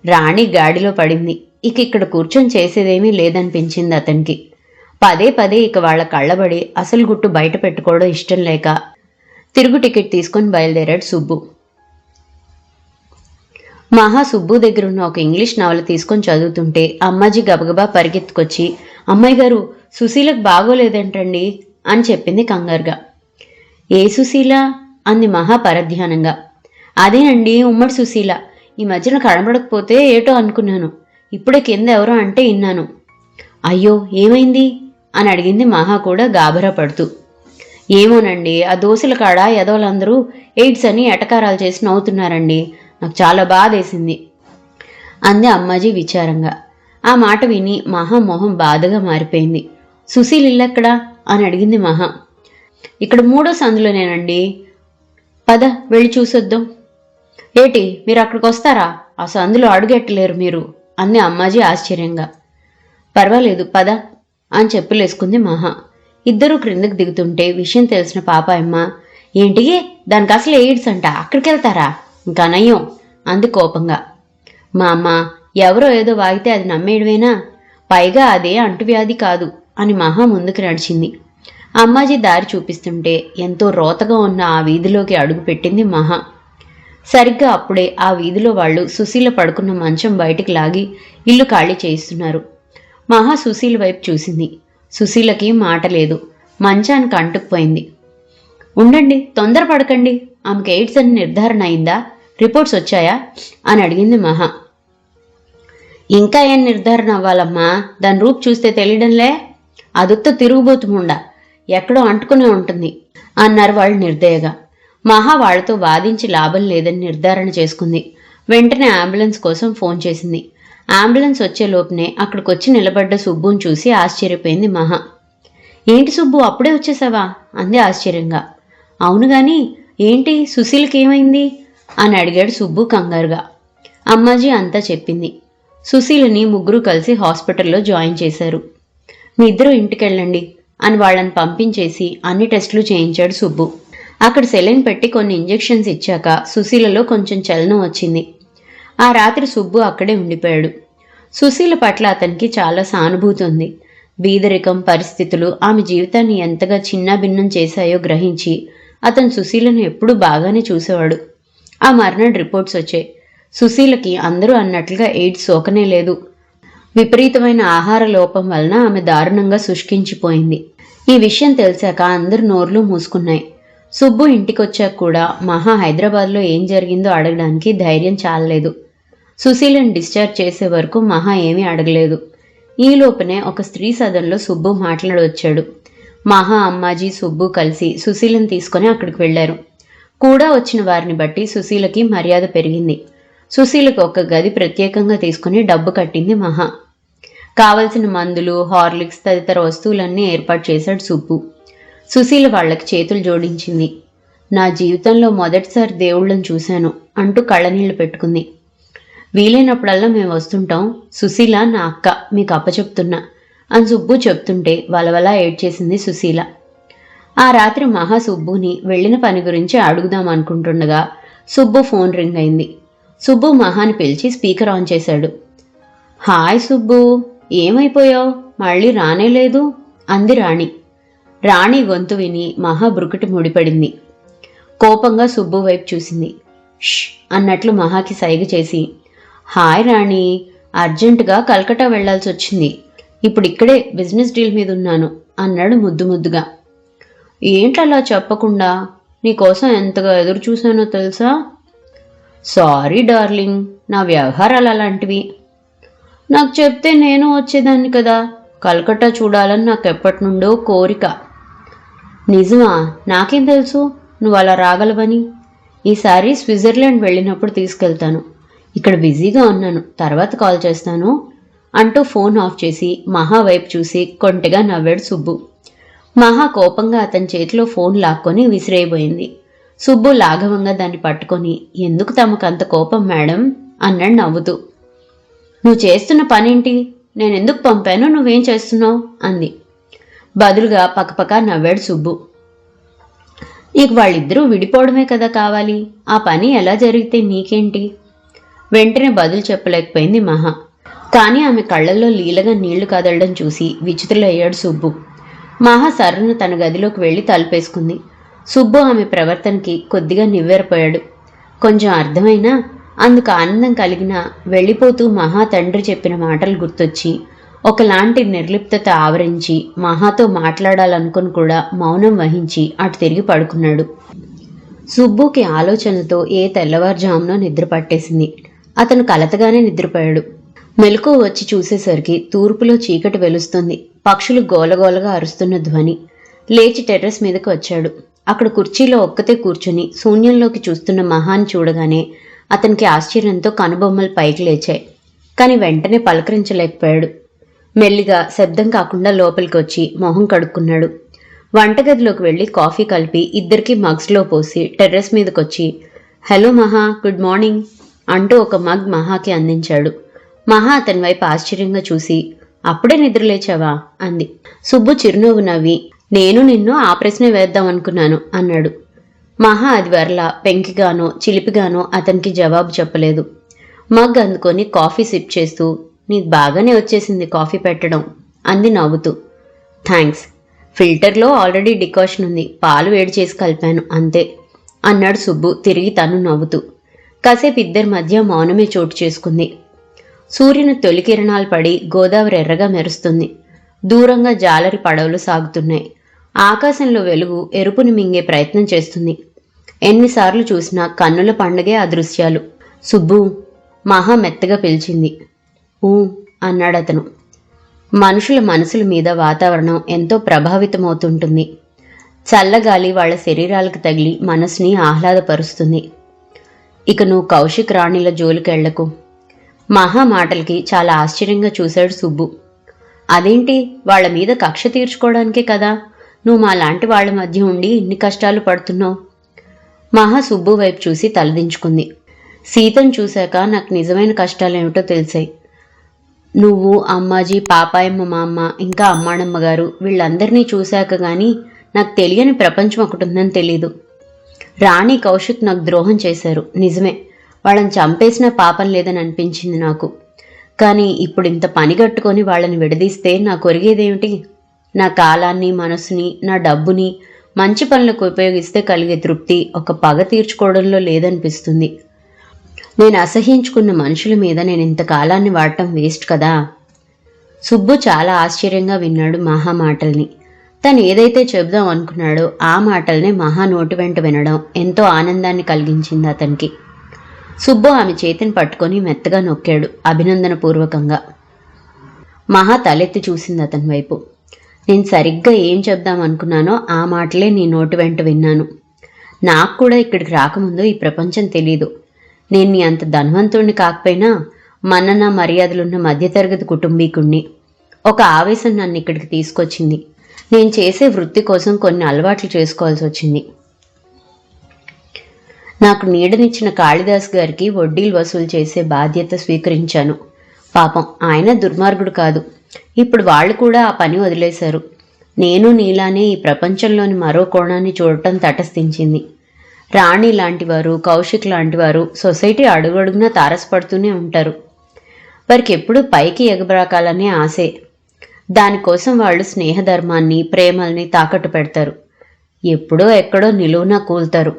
రాణి గాడిలో పడింది. ఇక ఇక్కడ కూర్చొని చేసేదేమీ లేదనిపించింది అతనికి. పదే పదే ఇక వాళ్ళ కళ్ళబడి అసలు గుట్టు బయట పెట్టుకోవడం ఇష్టం లేక తిరుగు టికెట్ తీసుకొని బయలుదేరాడు సుబ్బు. మహా సుబ్బు దగ్గరున్న ఒక ఇంగ్లీష్ నవల తీసుకొని చదువుతుంటే అమ్మాజీ గబగబా పరిగెత్తుకొచ్చి, అమ్మాయి గారు, సుశీలకు బాగోలేదంటండి అని చెప్పింది కంగారుగా. ఏ సుశీల అంది మహా పరధ్యానంగా. అదేనండి, ఉమ్మడి సుశీల. ఈ మధ్యన కనబడకపోతే ఏటో అనుకున్నాను, ఇప్పుడే కింద ఎవరో అంటే విన్నాను. అయ్యో, ఏమైంది అని అడిగింది మహా కూడా గాబరా పడుతూ. ఏమోనండి, ఆ దోశల కాడ ఎదవలందరూ ఎయిడ్స్ అని ఎటకారాలు చేసి నవ్వుతున్నారండి, నాకు చాలా బాధేసింది అంది అమ్మాజీ విచారంగా. ఆ మాట విని మహా మొహం బాధగా మారిపోయింది. సుశీల్ ఇల్లెక్కడా అని అడిగింది మహా. ఇక్కడ 3వ సందులోనేనండి, పద వెళ్ళి చూసొద్దాం. ఏటి, మీరు అక్కడికి వస్తారా? ఆ సందులో అడుగెట్టలేరు మీరు అంది అమ్మాజీ ఆశ్చర్యంగా. పర్వాలేదు పద అని చెప్పులేసుకుంది మహా. ఇద్దరూ క్రిందకు దిగుతుంటే విషయం తెలిసిన పాపాయమ్మ, ఏంటి దానికి అసలు ఎయిడ్స్ అంట, అక్కడికి వెళ్తారా? ఇంకా నయ్యం అంది కోపంగా. మా అమ్మ, ఎవరో ఏదో వాగితే అది నమ్మేయడమేనా? పైగా అదే అంటువ్యాధి కాదు అని మహా ముందుకు నడిచింది. అమ్మాజీ దారి చూపిస్తుంటే ఎంతో రోతగా ఉన్న ఆ వీధిలోకి అడుగు పెట్టింది మహా. సరిగ్గా అప్పుడే ఆ వీధిలో వాళ్ళు సుశీల పడుకున్న మంచం బయటికి లాగి ఇల్లు ఖాళీ చేయిస్తున్నారు. మహా సుశీల వైపు చూసింది. సుశీలకి మాట లేదు, మంచానికి అంటుకుపోయింది. ఉండండి, తొందరపడకండి, ఆమెకు ఎయిడ్స్ అని నిర్ధారణ అయిందా? రిపోర్ట్స్ వచ్చాయా అని అడిగింది మహా. ఇంకా ఏం నిర్ధారణ అవ్వాలమ్మా, దాని రూపు చూస్తే తెలియడంలే, అదొత్త తిరుగుబోతుముండా, ఎక్కడో అంటుకునే ఉంటుంది అన్నారు వాళ్ళు నిర్దయగా. మహా వాళ్లతో వాదించి లాభం లేదని నిర్ధారణ చేసుకుంది. వెంటనే అంబులెన్స్ కోసం ఫోన్ చేసింది. అంబులెన్స్ వచ్చేలోపునే అక్కడికొచ్చి నిలబడ్డ సుబ్బుని చూసి ఆశ్చర్యపోయింది మహా. ఏంటి సుబ్బు, అప్పుడే వచ్చేసావా అంది ఆశ్చర్యంగా. అవును గాని ఏంటి, సుశీలకి ఏమైంది అని అడిగాడు సుబ్బు కంగారుగా. అమ్మాజీ అంతా చెప్పింది. సుశీలని ముగ్గురు కలిసి హాస్పిటల్లో జాయిన్ చేశారు. మీ ఇద్దరు ఇంటికెళ్ళండి అని వాళ్ళని పంపించేసి అన్ని టెస్టులు చేయించాడు సుబ్బు. అక్కడ సెలైన్ పెట్టి కొన్ని ఇంజెక్షన్స్ ఇచ్చాక సుశీలలో కొంచెం చలనం వచ్చింది. ఆ రాత్రి సుబ్బు అక్కడే ఉండిపోయాడు. సుశీల పట్ల అతనికి చాలా సానుభూతి ఉంది. బీదరికం పరిస్థితులు ఆమె జీవితాన్ని ఎంతగా చిన్నాభిన్నం చేశాయో గ్రహించి అతను సుశీలను ఎప్పుడూ బాగానే చూసేవాడు. ఆ మర్నాడు రిపోర్ట్స్ వచ్చాయి. సుశీలకి అందరూ అన్నట్లుగా ఎయిడ్స్ సోకనే లేదు. విపరీతమైన ఆహార లోపం వలన ఆమె దారుణంగా శుష్కించిపోయింది. ఈ విషయం తెలిసాక అందరు నోర్లు మూసుకున్నాయి. సుబ్బు ఇంటికొచ్చాక కూడా మహా హైదరాబాద్లో ఏం జరిగిందో అడగడానికి ధైర్యం చాలలేదు. సుశీలను డిశ్చార్జ్ చేసే వరకు మహా ఏమీ అడగలేదు. ఈలోపునే ఒక స్త్రీ సదన్లో సుబ్బు మాట్లాడొచ్చాడు. మహా, అమ్మాజీ, సుబ్బు కలిసి సుశీలను తీసుకుని అక్కడికి వెళ్లారు. కూడా వచ్చిన వారిని బట్టి సుశీలకి మర్యాద పెరిగింది. సుశీలకు ఒక గది ప్రత్యేకంగా తీసుకుని డబ్బు కట్టింది మహా. కావలసిన మందులు, హార్లిక్స్ తదితర వస్తువులన్నీ ఏర్పాటు చేశాడు సుబ్బు. సుశీల వాళ్లకి చేతులు జోడించింది. నా జీవితంలో మొదటిసారి దేవుళ్ళని చూశాను అంటూ కళ్ళనీళ్లు పెట్టుకుంది. వీలైనప్పుడల్లా మేము వస్తుంటాం, సుశీల నా అక్క, మీకు అప్పచెప్తున్నా అని సుబ్బు చెప్తుంటే వలవలా ఏడ్చేసింది సుశీల. ఆ రాత్రి మహా సుబ్బుని వెళ్లిన పని గురించి అడుగుదాం అనుకుంటుండగా సుబ్బు ఫోన్ రింగ్ అయింది. సుబ్బు మహాని పిలిచి స్పీకర్ ఆన్ చేశాడు. హాయ్ సుబ్బు, ఏమైపోయావు, మళ్ళీ రానేలేదు అంది రాణి. రాణి గొంతు విని మహా బ్రుకుటి ముడిపడింది. కోపంగా సుబ్బు వైపు చూసింది. ష్ అన్నట్లు మహాకి సైగ చేసి, హాయ్ రాణి, అర్జెంటుగా కలకట్టా వెళ్లాల్సి వచ్చింది, ఇప్పుడు ఇక్కడే బిజినెస్ డీల్ మీద ఉన్నాను అన్నాడు ముద్దు ముద్దుగా. ఏంటలా చెప్పకుండా, నీకోసం ఎంతగా ఎదురు చూశానో తెలుసా? సారీ డార్లింగ్, నా వ్యవహారాలు అలాంటివి. నాకు చెప్తే నేను వచ్చేదాన్ని కదా, కలకట్టా చూడాలని నాకు ఎప్పటి నుండో కోరిక. నిజమా? నాకేం తెలుసు నువ్వు అలా రాగలవని. ఈసారి స్విట్జర్లాండ్ వెళ్ళినప్పుడు తీసుకెళ్తాను. ఇక్కడ బిజీగా ఉన్నాను, తర్వాత కాల్ చేస్తాను అంటూ ఫోన్ ఆఫ్ చేసి మహా వైపు చూసి కొంటెగా నవ్వాడు సుబ్బు. మహా కోపంగా అతని చేతిలో ఫోన్ లాక్కొని విసిరేయబోయింది. సుబ్బు లాఘవంగా దాన్ని పట్టుకొని, ఎందుకు తమకంత కోపం మేడం అన్నాడు నవ్వుతూ. నువ్వు చేస్తున్న పనేంటి? నేనెందుకు పంపాను, నువ్వేం చేస్తున్నావు అంది. బదులుగా పక్కపక్క నవ్వాడు సుబ్బు. నీకు వాళ్ళిద్దరూ విడిపోవడమే కదా కావాలి, ఆ పని ఎలా జరిగితే నీకేంటి? వెంటనే బదులు చెప్పలేకపోయింది మహా. కానీ ఆమె కళ్ళల్లో లీలగా నీళ్లు కదలడం చూసి విచిత్రులయ్యాడు సుబ్బు. మహా సర్రున తన గదిలోకి వెళ్లి తలుపేసుకుంది. సుబ్బు ఆమె ప్రవర్తనకి కొద్దిగా నివ్వెరపోయాడు. కొంచెం అర్థమైనా అందుకు ఆనందం కలిగినా వెళ్ళిపోతూ మహా తండ్రి చెప్పిన మాటలు గుర్తొచ్చి ఒకలాంటి నిర్లిప్తత ఆవరించి మహాతో మాట్లాడాలనుకుని కూడా మౌనం వహించి అటు తిరిగి పడుకున్నాడు. సుబ్బుకి ఆలోచనలతో ఏ తెల్లవారుజామునో నిద్ర పట్టేసింది. అతను కలతగానే నిద్రపోయాడు. మెలకువ వచ్చి చూసేసరికి తూర్పులో చీకటి వెలుస్తుంది. పక్షులు గోలగోలగా అరుస్తున్న ధ్వని. లేచి టెర్రస్ మీదకి వచ్చాడు. అక్కడ కుర్చీలో ఒక్కతే కూర్చుని శూన్యంలోకి చూస్తున్న మహాని చూడగానే అతనికి ఆశ్చర్యంతో కనుబొమ్మలు పైకి లేచాయి. కాని వెంటనే పలకరించలేకపోయాడు. మెల్లిగా శబ్దం కాకుండా లోపలికి వచ్చి మొహం కడుక్కున్నాడు. వంటగదిలోకి వెళ్లి కాఫీ కలిపి ఇద్దరికీ మగ్స్లో పోసి టెర్రస్ మీదకొచ్చి, హలో మహా, గుడ్ మార్నింగ్ అంటూ ఒక మగ్ మహాకి అందించాడు. మహా అతని వైపు ఆశ్చర్యంగా చూసి, అప్పుడే నిద్రలేచావా అంది. సుబ్బు చిరునవ్వు నవ్వి, నేను నిన్ను ఆ ప్రశ్నే వేద్దామనుకున్నాను అన్నాడు. మహా అది వరలా పెంకిగానో చిలిపిగానో అతనికి జవాబు చెప్పలేదు. మగ్ అందుకొని కాఫీ సిప్ చేస్తూ, నీకు బాగానే వచ్చేసింది కాఫీ పెట్టడం అంది నవ్వుతూ. థ్యాంక్స్, ఫిల్టర్లో ఆల్రెడీ డికాషన్ ఉంది, పాలు వేడి చేసి కలిపాను అంతే అన్నాడు సుబ్బు తిరిగి తను నవ్వుతూ. కాసేపు ఇద్దరి మధ్య మౌనమే చోటు చేసుకుంది. సూర్యుని తొలి కిరణాలు పడి గోదావరి ఎర్రగా మెరుస్తుంది. దూరంగా జాలరి పడవలు సాగుతున్నాయి. ఆకాశంలో వెలుగు ఎరుపుని మింగే ప్రయత్నం చేస్తుంది. ఎన్నిసార్లు చూసినా కన్నుల పండగే ఆ దృశ్యాలు. సుబ్బు, మహా మెత్తగా పిలిచింది. ఊ అన్నాడతను. మనుషుల మనసుల మీద వాతావరణం ఎంతో ప్రభావితమవుతుంటుంది. చల్లగాలి వాళ్ల శరీరాలకు తగిలి మనసుని ఆహ్లాదపరుస్తుంది. ఇక నువ్వు కౌశిక్ రాణిల జోలికెళ్లకు. మహా మాటలకి చాలా ఆశ్చర్యంగా చూశాడు సుబ్బు. అదేంటి, వాళ్ల మీద కక్ష తీర్చుకోవడానికే కదా నువ్వు మా లాంటి వాళ్ల మధ్య ఉండి ఇన్ని కష్టాలు పడుతున్నావు. మహా సుబ్బు వైపు చూసి తలదించుకుంది. సీతను చూశాక నాకు నిజమైన కష్టాలేమిటో తెలిసాయి. నువ్వు, అమ్మాజీ, పాపాయమ్మ, మా అమ్మ, ఇంకా అమ్మాణమ్మ గారు వీళ్ళందరినీ చూశాక గానీ నాకు తెలియని ప్రపంచం ఒకటి ఉందని తెలీదు. రాణి, కౌశిక్ నాకు ద్రోహం చేశారు నిజమే. వాళ్ళని చంపేసినా పాపం లేదని అనిపించింది నాకు. కానీ ఇప్పుడు ఇంత పనిగట్టుకొని వాళ్ళని విడదీస్తే నాకు ఒరిగేదేమిటి? నా కాలాన్ని, మనసుని, నా డబ్బుని మంచి పనులకు ఉపయోగిస్తే కలిగే తృప్తి ఒక పగ తీర్చుకోవడంలో లేదనిపిస్తుంది. నేను అసహించుకున్న మనుషుల మీద నేను ఇంతకాలాన్ని వాడటం వేస్ట్ కదా. సుబ్బు చాలా ఆశ్చర్యంగా విన్నాడు మహా మాటల్ని. తను ఏదైతే చెబుదాం అనుకున్నాడో ఆ మాటల్నే మహా నోటి వెంట వినడం ఎంతో ఆనందాన్ని కలిగించింది అతనికి. సుబ్బు ఆమె చేతిని పట్టుకొని మెత్తగా నొక్కాడు అభినందనపూర్వకంగా. మహా తలెత్తి చూసింది అతని వైపు. నేను సరిగ్గా ఏం చెప్దాం అనుకున్నానో ఆ మాటలే నీ నోటి వెంట విన్నాను. నాకు కూడా ఇక్కడికి రాకముందు ఈ ప్రపంచం తెలీదు. నేను నీ అంత ధనవంతుణ్ణి కాకపోయినా మన్నన మర్యాదలున్న మధ్యతరగతి కుటుంబీకుణ్ణి. ఒక ఆవేశం నన్ను ఇక్కడికి తీసుకొచ్చింది. నేను చేసే వృత్తి కోసం కొన్ని అలవాట్లు చేసుకోవాల్సి వచ్చింది. నాకు నీడనిచ్చిన కాళిదాస్ గారికి వడ్డీలు వసూలు చేసే బాధ్యత స్వీకరించాను. పాపం ఆయన దుర్మార్గుడు కాదు. ఇప్పుడు వాళ్ళు కూడా ఆ పని వదిలేశారు. నేను నీలానే ఈ ప్రపంచంలోని మరో కోణాన్ని చూడటం తటస్థించింది. రాణి లాంటివారు, కౌశిక్ లాంటివారు సొసైటీ అడుగడుగునా తారసపడుతూనే ఉంటారు. వారికి ఎప్పుడూ పైకి ఎగబ్రాకాలనే ఆశే. దానికోసం వాళ్ళు స్నేహధర్మాన్ని, ప్రేమల్ని తాకట్టు పెడతారు. ఎప్పుడో ఎక్కడో నిలువునా కూల్తారు.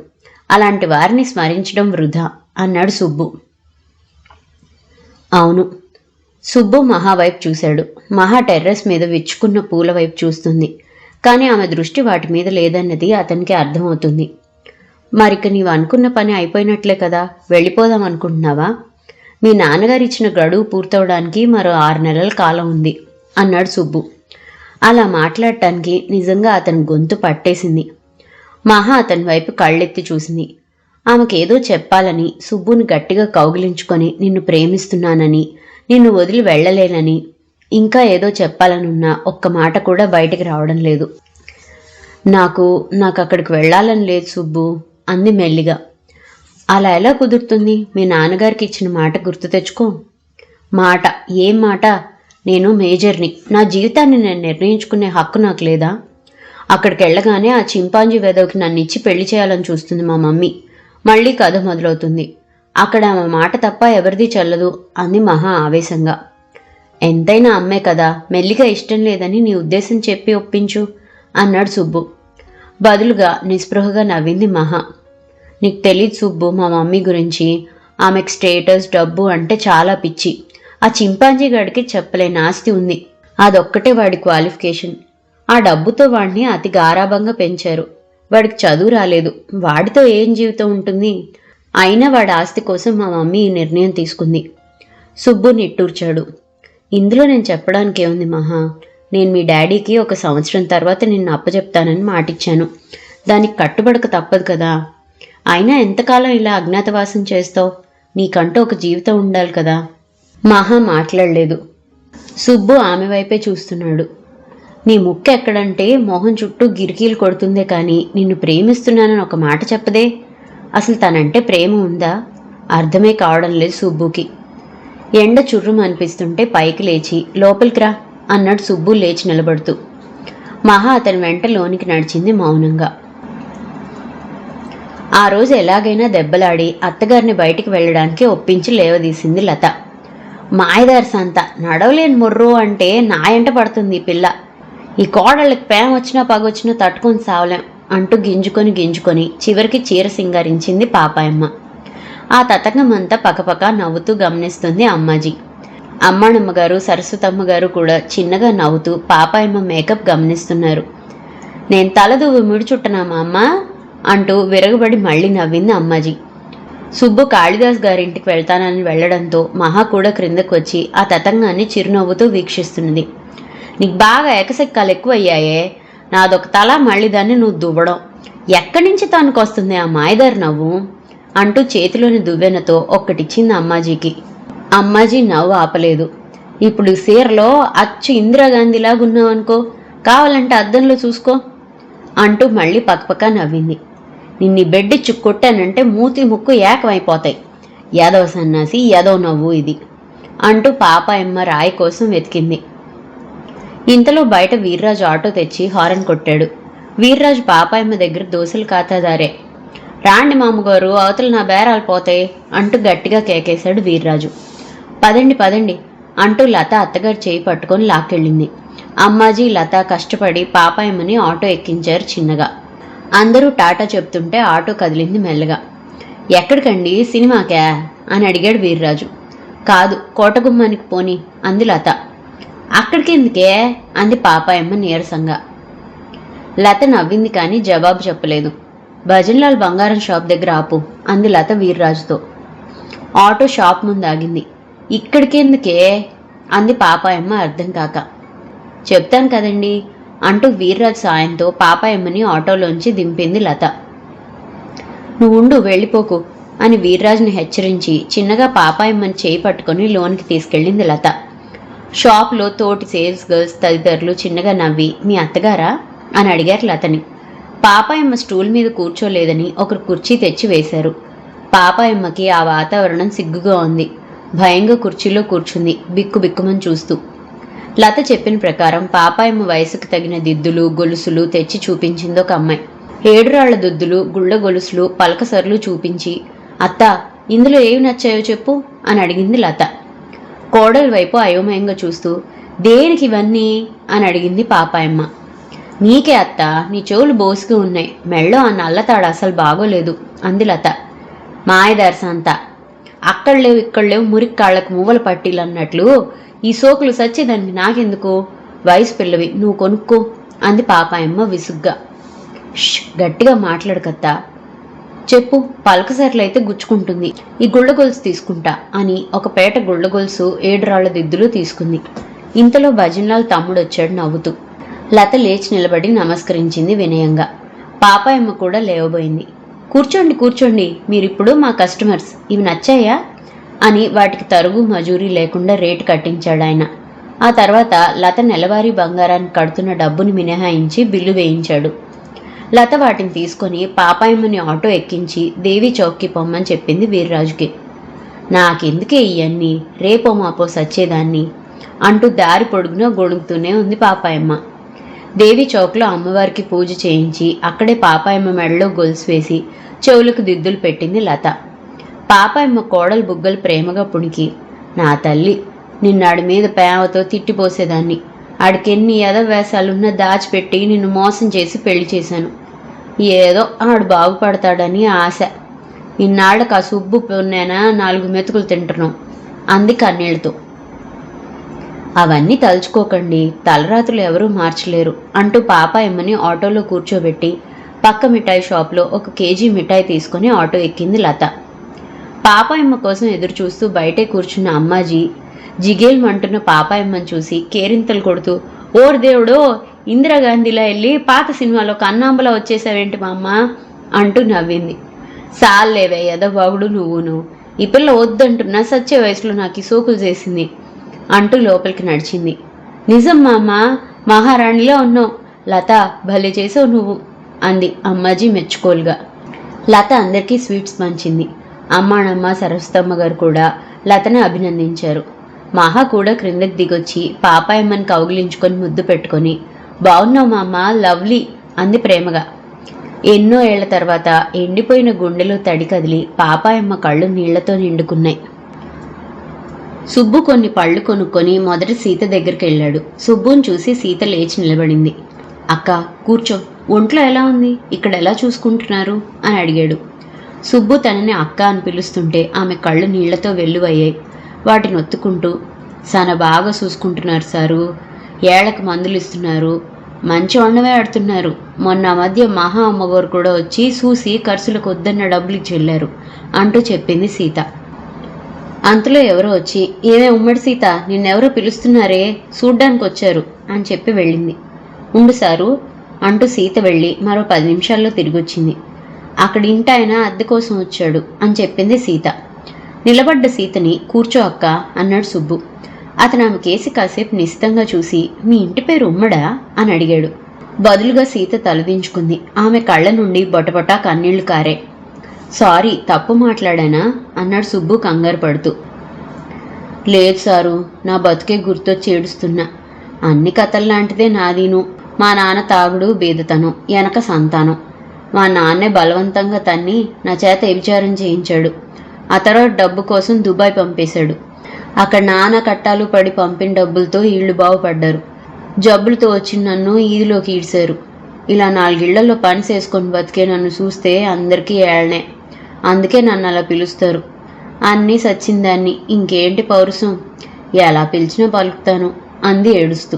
అలాంటి వారిని స్మరించడం వృధా అన్నాడు సుబ్బు. అవును. సుబ్బు మహా వైపు చూశాడు. మహా టెర్రస్ మీద విచ్చుకున్న పూల వైపు చూస్తుంది. కానీ ఆమె దృష్టి వాటి మీద లేదన్నది అతనికి అర్థమవుతుంది. మరిక నీవు అనుకున్న పని అయిపోయినట్లే కదా, వెళ్ళిపోదాం అనుకుంటున్నావా? మీ నాన్నగారు ఇచ్చిన గడువు పూర్తవడానికి మరో 6 నెలల కాలం ఉంది అన్నాడు సుబ్బు. అలా మాట్లాడటానికి నిజంగా అతని గొంతు పట్టేసింది. మహా అతని వైపు కళ్ళెత్తి చూసింది. ఆమెకేదో చెప్పాలని, సుబ్బుని గట్టిగా కౌగిలించుకొని నిన్ను ప్రేమిస్తున్నానని, నిన్ను వదిలి వెళ్ళలేనని, ఇంకా ఏదో చెప్పాలనున్నా ఒక్క మాట కూడా బయటికి రావడం లేదు. నాకు అక్కడికి వెళ్ళాలని లేదు సుబ్బు అంది మెల్లిగా. అలా ఎలా కుదురుతుంది? మీ నాన్నగారికి ఇచ్చిన మాట గుర్తు తెచ్చుకో. మాట? ఏం మాట? నేను మేజర్ని, నా జీవితాన్ని నేను నిర్ణయించుకునే హక్కు నాకు లేదా? అక్కడికి వెళ్ళగానే ఆ చింపాంజీ వెదవికి నన్ను ఇచ్చి పెళ్లి చేయాలని చూస్తుంది మా మమ్మీ. మళ్ళీ కథ మొదలవుతుంది. అక్కడ ఆమె మాట తప్ప ఎవరిది చెల్లదు అంది మహా ఆవేశంగా. ఎంతైనా అమ్మే కదా, మెల్లిగా ఇష్టం లేదని నీ ఉద్దేశం చెప్పి ఒప్పించు అన్నాడు సుబ్బు. బదులుగా నిస్పృహగా నవ్వింది మహా. నీకు తెలీదు సుబ్బు మా మమ్మీ గురించి. ఆమెకు స్టేటస్, డబ్బు అంటే చాలా పిచ్చి. ఆ చింపాంజీ గడికి చెప్పలేని ఆస్తి ఉంది. అదొక్కటే వాడి క్వాలిఫికేషన్. ఆ డబ్బుతో వాడిని అతి గారాబంగా పెంచారు. వాడికి చదువు రాలేదు. వాడితో ఏం జీవితం ఉంటుంది? అయినా వాడి ఆస్తి కోసం మా మమ్మీ ఈ నిర్ణయం తీసుకుంది. సుబ్బు నిట్టూర్చాడు. ఇందులో నేను చెప్పడానికి ఏముంది మహా? నేను మీ డాడీకి 1 సంవత్సరం తర్వాత నిన్ను అప్పచెప్తానని మాటిచ్చాను. దానికి కట్టుబడక తప్పదు కదా. అయినా ఎంతకాలం ఇలా అజ్ఞాతవాసం చేస్తావు? నీకంటూ ఒక జీవితం ఉండాలి కదా. మహా మాట్లాడలేదు. సుబ్బు ఆమె వైపే చూస్తున్నాడు. నీ ముక్కు ఎక్కడంటే మొహం చుట్టూ గిరికీలు కొడుతుందే కానీ నిన్ను ప్రేమిస్తున్నానని ఒక మాట చెప్పదే. అసలు తనంటే ప్రేమ ఉందా? అర్థమే కావడం లేదు సుబ్బుకి. ఎండ చుర్రుం అనిపిస్తుంటే పైకి లేచి లోపలికి రా అన్నాడు సుబ్బు లేచి నిలబడుతూ. మహా అతని వెంట లోనికి నడిచింది మౌనంగా. ఆ రోజు ఎలాగైనా దెబ్బలాడి అత్తగారిని బయటికి వెళ్ళడానికి ఒప్పించి లేవదీసింది లత. మాయదారి సంత, నడవలేని మొర్రో అంటే నా ఎంట పడుతుంది ఈ పిల్ల. ఈ కోడళ్ళకి ప్రేమ వచ్చినా పగొచ్చినా తట్టుకొని సావలేం అంటూ గింజుకొని చివరికి చీర సింగారించింది పాపాయమ్మ. ఆ తతంగమంతా పకపక నవ్వుతూ గమనిస్తుంది అమ్మాజీ. అమ్మాణమ్మగారు, సరస్వతమ్మగారు కూడా చిన్నగా నవ్వుతూ పాపాయమ్మ మేకప్ గమనిస్తున్నారు. నేను తలదువ్వు ముడిచుట్టనా మా అమ్మ అంటూ విరగబడి మళ్ళీ నవ్వింది అమ్మాజీ. సుబ్బు కాళిదాస్ గారింటికి వెళ్తానని వెళ్లడంతో మహా కూడా క్రిందకు వచ్చి ఆ తతంగాన్ని చిరునవ్వుతూ వీక్షిస్తున్నది. నీకు బాగా ఎకసెక్కాలు ఎక్కువయ్యాయే. నాదొక తల, మళ్ళీ దాన్ని నువ్వు దువ్వడం. ఎక్కడి నుంచి తనకొస్తుంది ఆ మాయదారి నవ్వు అంటూ చేతిలోని దువ్వెనతో ఒక్కటిచ్చింది అమ్మాజీకి. అమ్మాజీ నవ్వు ఆపలేదు. ఇప్పుడు సీరలో అచ్చు ఇందిరాగాంధీలాగున్నావనుకో, కావాలంటే అద్దంలో చూసుకో అంటూ మళ్ళీ పక్కపక్క నవ్వింది. నిన్ను బెడ్డిచ్చు కొట్టానంటే మూతి ముక్కు ఏకమైపోతాయి. యాదవ సన్నాసి, యాదవ నవ్వు ఇది అంటూ పాపాయమ్మ రాయి కోసం వెతికింది. ఇంతలో బయట వీర్రాజు ఆటో తెచ్చి హారన్ కొట్టాడు. వీర్రాజు పాపాయమ్మ దగ్గర దోశలు ఖాతాదారే. రాండి మామగారు, అవతల నా బేరాలు పోతాయి అంటూ గట్టిగా కేకేశాడు వీర్రాజు. పదండి అంటూ లత అత్తగారు చేయి పట్టుకొని లాక్కెళ్ళింది. అమ్మాజీ, లత కష్టపడి పాపాయమ్మని ఆటో ఎక్కించారు చిన్నగా. అందరూ టాటా చెప్తుంటే ఆటో కదిలింది మెల్లగా. ఎక్కడికండి? సినిమాకా అని అడిగాడు వీర్రాజు. కాదు, కోటగుమ్మానికి పోని అంది లత. అక్కడికి ఎందుకే అంది పాపాయమ్మ నీరసంగా. లత నవ్వింది కానీ జవాబు చెప్పలేదు. భజన్లాల్ బంగారం షాప్ దగ్గర ఆపు అంది లత వీర్రాజుతో. ఆటో షాప్ ముందు ఆగింది. ఇక్కడికెందుకే అంది పాపాయమ్మ అర్థం కాక. చెప్తాను కదండి అంటూ వీర్రాజు సాయంతో పాపాయమ్మని ఆటోలోంచి దింపింది లత. నువ్వుండు, వెళ్ళిపోకు అని వీర్రాజుని హెచ్చరించి చిన్నగా పాపాయమ్మని చేయి పట్టుకొని లోనికి తీసుకెళ్ళింది లత. షాప్లో తోటి సేల్స్ గర్ల్స్ తదితరులు చిన్నగా నవ్వి, మీ అత్తగారా అని అడిగారు లతని. పాపాయమ్మ స్టూల్ మీద కూర్చోలేదని ఒకరు కుర్చీ తెచ్చి వేశారు. పాపాయమ్మకి ఆ వాతావరణం సిగ్గుగా ఉంది. భయంగా కుర్చీలో కూర్చుంది, బిక్కుమని చూస్తూ. లత చెప్పిన ప్రకారం పాపాయమ్మ వయసుకు తగిన దిద్దులు, గొలుసులు తెచ్చి చూపించింది ఒక అమ్మాయి. 7 రాళ్ల దుద్దులు, గుళ్ళ గొలుసులు, పలకసర్లు చూపించి, అత్తా ఇందులో ఏవి నచ్చాయో చెప్పు అని అడిగింది లత. కోడలి వైపు అయోమయంగా చూస్తూ, దేనికి ఇవన్నీ అని అడిగింది పాపాయమ్మ. నీకే అత్త, నీ చెవులు బోసుకు ఉన్నాయి, మెళ్ళో ఆ నల్లతాడు అసలు బాగోలేదు అంది లత. మాయదారి సంత, అక్కడ లేవు ఇక్కడ లేవు మురికి కాళ్లకు మువ్వల పట్టీలు అన్నట్లు ఈ సోకులు సచ్చేదానికి నాకెందుకు? వయసు పిల్లవి, నువ్వు కొనుక్కో అంది పాపాయమ్మ విసుగ్గా. గట్టిగా మాట్లాడకత్తా, చెప్పు, పలకసర్లైతే గుచ్చుకుంటుంది, ఈ గుళ్ళ గొలుసు తీసుకుంటా అని ఒక పేట గుళ్ళ గొలుసు, 7 రాళ్ల దిద్దులు తీసుకుంది. ఇంతలో భజన్లాల్ తమ్ముడొచ్చాడు నవ్వుతూ. లత లేచి నిలబడి నమస్కరించింది వినయంగా. పాపాయమ్మ కూడా లేవబోయింది. కూర్చోండి కూర్చోండి, మీరిప్పుడు మా కస్టమర్స్, ఇవి నచ్చాయా అని వాటికి తరుగు మజూరీ లేకుండా రేటు కట్టించాడాయన. ఆ తర్వాత లత నెలవారీ బంగారానికి కడుతున్న డబ్బుని మినహాయించి బిల్లు వేయించాడు. లత వాటిని తీసుకొని పాపాయమ్మని ఆటో ఎక్కించి దేవి చౌక్కి పొమ్మని చెప్పింది వీర్రాజుకి. నాకెందుకే ఇవన్నీ, రేపో మాపో సచ్చేదాన్ని అంటూ దారి పొడుగునా గొణుగుతూనే ఉంది పాపాయమ్మ. దేవి చౌక్లో అమ్మవారికి పూజ చేయించి అక్కడే పాపాయమ్మ మెడలో గొలుసు వేసి చెవులకు దిద్దులు పెట్టింది లత. పాపాయమ్మ కోడలు బుగ్గలు ప్రేమగా పుణికి, నా తల్లి, నిన్నాడి మీద ప్రేమతో తిట్టిపోసేదాన్ని, ఆడికెన్ని ఎదవేశాలున్నా దాచిపెట్టి నిన్ను మోసం చేసి పెళ్లి చేశాను. ఏదో ఆడు బాగుపడతాడని ఆశ. ఇన్నాళ్ళకు ఆ సుబ్బు పొన్నేనా 4 మెతుకులు తింటున్నాం అంది కన్నీళ్లతో. అవన్నీ తలుచుకోకండి, తలరాత్రులు ఎవరూ మార్చలేరు అంటూ పాపాయమ్మని ఆటోలో కూర్చోబెట్టి పక్క మిఠాయి షాప్లో 1 కేజీ మిఠాయి తీసుకుని ఆటో ఎక్కింది లత. పాపాయమ్మ కోసం ఎదురు చూస్తూ బయటే కూర్చున్న అమ్మాజీ జిగేల్మంటున్న పాపాయమ్మని చూసి కేరింతలు కొడుతూ, ఓర్ దేవుడో, ఇందిరాగాంధీలా వెళ్ళి పాత సినిమాలో కన్నాంబలా వచ్చేసావేంటి మా అమ్మ అంటూ నవ్వింది. సాల్లేవే ఎదవాగుడు నువ్వును, ఈ పిల్ల వద్దంటున్నా సచ్చే వయసులో నాకు ఈ సోకులు చేసింది అంటూ లోపలికి నడిచింది. నిజం మా అమ్మ, మహారాణిలో ఉన్నావు, లత భలే చేసావు నువ్వు అంది అమ్మాజీ మెచ్చుకోలుగా. లత అందరికీ స్వీట్స్ పంచింది. అమ్మానమ్మ సరస్వతమ్మ గారు కూడా లతని అభినందించారు. మహా కూడా క్రిందకి దిగొచ్చి పాపాయమ్మని కౌగిలించుకొని ముద్దు పెట్టుకొని, బాగున్నావు మా అమ్మ, లవ్లీ అంది ప్రేమగా. ఎన్నో ఏళ్ల తర్వాత ఎండిపోయిన గుండెలో తడి కదిలి పాపాయమ్మ కళ్ళు నీళ్లతో నిండుకున్నాయి. సుబ్బు కొన్ని పళ్ళు కొనుక్కొని మొదట సీత దగ్గరికి వెళ్ళాడు. సుబ్బుని చూసి సీత లేచి నిలబడింది. అక్క కూర్చో, ఒంట్లో ఎలా ఉంది, ఇక్కడ ఎలా చూసుకుంటున్నారు అని అడిగాడు. సుబ్బు తనని అక్క అని పిలుస్తుంటే ఆమె కళ్ళు నీళ్లతో వెల్లువయ్యాయి. వాటిని ఒత్తుకుంటూ, సన బాగా చూసుకుంటున్నారు సారు, ఏళ్లకు మందులు ఇస్తున్నారు, మంచి వండవే ఆడుతున్నారు, మొన్న మధ్య మహా అమ్మగారు కూడా వచ్చి చూసి ఖర్చులకు వద్దన్న డబ్బులు ఇచ్చి వెళ్ళారు అంటూ చెప్పింది సీత. అంతలో ఎవరో వచ్చి, ఏమే ఉమ్మడి సీత, నిన్నెవరో పిలుస్తున్నారే, చూడ్డానికి వచ్చారు అని చెప్పి వెళ్ళింది. ఉండు సారు అంటూ సీత వెళ్ళి మరో 10 నిమిషాల్లో తిరిగొచ్చింది. అక్కడ ఇంటాయన అద్దె కోసం వచ్చాడు అని చెప్పింది సీత. నిలబడ్డ సీతని కూర్చో అక్క అన్నాడు సుబ్బు. అతను ఆమె కేసి కాసేపు నిశితంగా చూసి, మీ ఇంటి పేరు ఉమ్మడా అని అడిగాడు. బదులుగా సీత తలదించుకుంది. ఆమె కళ్ళ నుండి బొటబొటా కన్నీళ్లు కారే. సారీ, తప్పు మాట్లాడానా అన్నాడు సుబ్బు కంగారు పడుతూ. లేదు సారు, నా బతుకే గుర్తొచ్చి ఏడుస్తున్నా. అన్ని కథల్లాంటిదే నాదీను. మా నాన్న తాగుడు బీదతనం, వెనక సంతానం. మా నాన్నే బలవంతంగా తన్ని నా చేత వ్యభిచారం చేయించాడు. ఆ తర్వాత డబ్బు కోసం దుబాయ్ పంపేశాడు. అక్కడ నాన్న కట్టాలు పడి పంపిన డబ్బులతో ఇళ్ళు బాగుపడ్డారు. జబ్బులతో వచ్చి నన్ను ఈదిలోకి ఈడ్చారు. ఇలా 4 ఇళ్లలో పని చేసుకొని బతికే నన్ను చూస్తే అందరికీ ఏళ్నే. అందుకే నన్ను అలా పిలుస్తారు. అన్నీ సచ్చిందాన్ని, ఇంకేంటి పౌరుషం, ఎలా పిలిచినా పలుకుతాను అంది ఏడుస్తూ.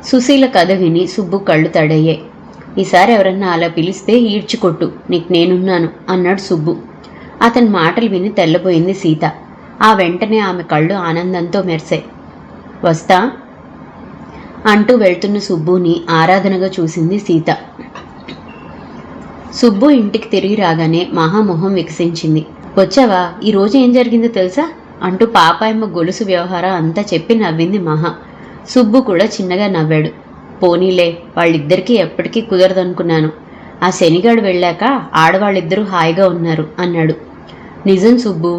సుశీల కథ విని సుబ్బు కళ్ళు తడయ్యాయి. ఈసారి ఎవరన్నా అలా పిలిస్తే ఈడ్చికొట్టు, నీకు నేనున్నాను అన్నాడు సుబ్బు. అతని మాటలు విని తెల్లబోయింది సీత. ఆ వెంటనే ఆమె కళ్ళు ఆనందంతో మెరిశాయి. వస్తా అంటూ వెళ్తున్న సుబ్బుని ఆరాధనగా చూసింది సీత. సుబ్బు ఇంటికి తిరిగి రాగానే మహామోహం వికసించింది. వచ్చావా, ఈరోజు ఏం జరిగిందో తెలుసా అంటూ పాపాయమ్మ గొలుసు వ్యవహారం అంతా చెప్పి నవ్వింది మహా. సుబ్బు కూడా చిన్నగా నవ్వాడు. పోనీలే, వాళ్ళిద్దరికీ ఎప్పటికీ కుదరదనుకున్నాను. ఆ శనిగాడు వెళ్ళాక ఆడవాళ్ళిద్దరూ హాయిగా ఉన్నారు అన్నాడు. నిజం సుబ్బు,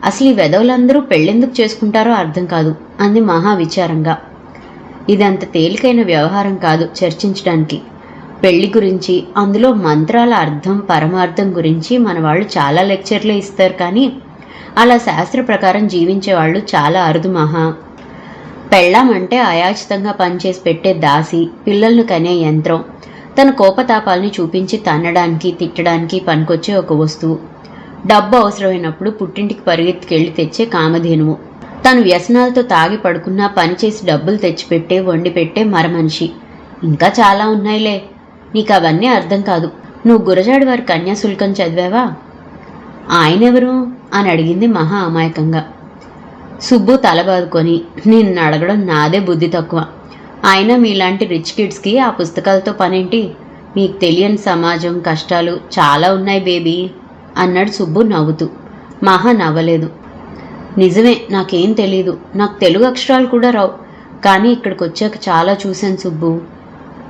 అసలు ఈ వెధవులందరూ పెళ్ళెందుకు చేసుకుంటారో అర్థం కాదు అంది మహా విచారంగా. ఇదంత తేలికైన వ్యవహారం కాదు చర్చించడానికి. పెళ్లి గురించి, అందులో మంత్రాల అర్థం పరమార్థం గురించి మన వాళ్ళు చాలా లెక్చర్లే ఇస్తారు, కానీ అలా శాస్త్ర ప్రకారం జీవించేవాళ్ళు చాలా అరుదు మహా. పెళ్ళామంటే అయాచితంగా పనిచేసి పెట్టే దాసి, పిల్లలను కనే యంత్రం, తన కోపతాపాలని చూపించి తన్నడానికి తిట్టడానికి పనికొచ్చే ఒక వస్తువు, డబ్బు అవసరమైనప్పుడు పుట్టింటికి పరిగెత్తుకెళ్ళి తెచ్చే కామధేనువు, తను వ్యసనాలతో తాగి పడుకున్నా పనిచేసి డబ్బులు తెచ్చిపెట్టే వండి పెట్టే మరమనిషి, ఇంకా చాలా ఉన్నాయిలే. నీకు అవన్నీ అర్థం కాదు. నువ్వు గురజాడి వారి కన్యాశుల్కం చదివావా? ఆయనెవరు అని అడిగింది మహా అమాయకంగా. సుబ్బు తల బాదుకొని, నిన్ను అడగడం నాదే బుద్ధి తక్కువ. అయినా మీలాంటి రిచ్ కిడ్స్కి ఆ పుస్తకాలతో పనేంటి? మీకు తెలియని సమాజం కష్టాలు చాలా ఉన్నాయి బేబీ అన్నాడు సుబ్బు నవ్వుతూ. మహా నవ్వలేదు. నిజమే, నాకేం తెలీదు. నాకు తెలుగు అక్షరాలు కూడా రావు. కానీ ఇక్కడికి వచ్చాక చాలా చూశాను సుబ్బు.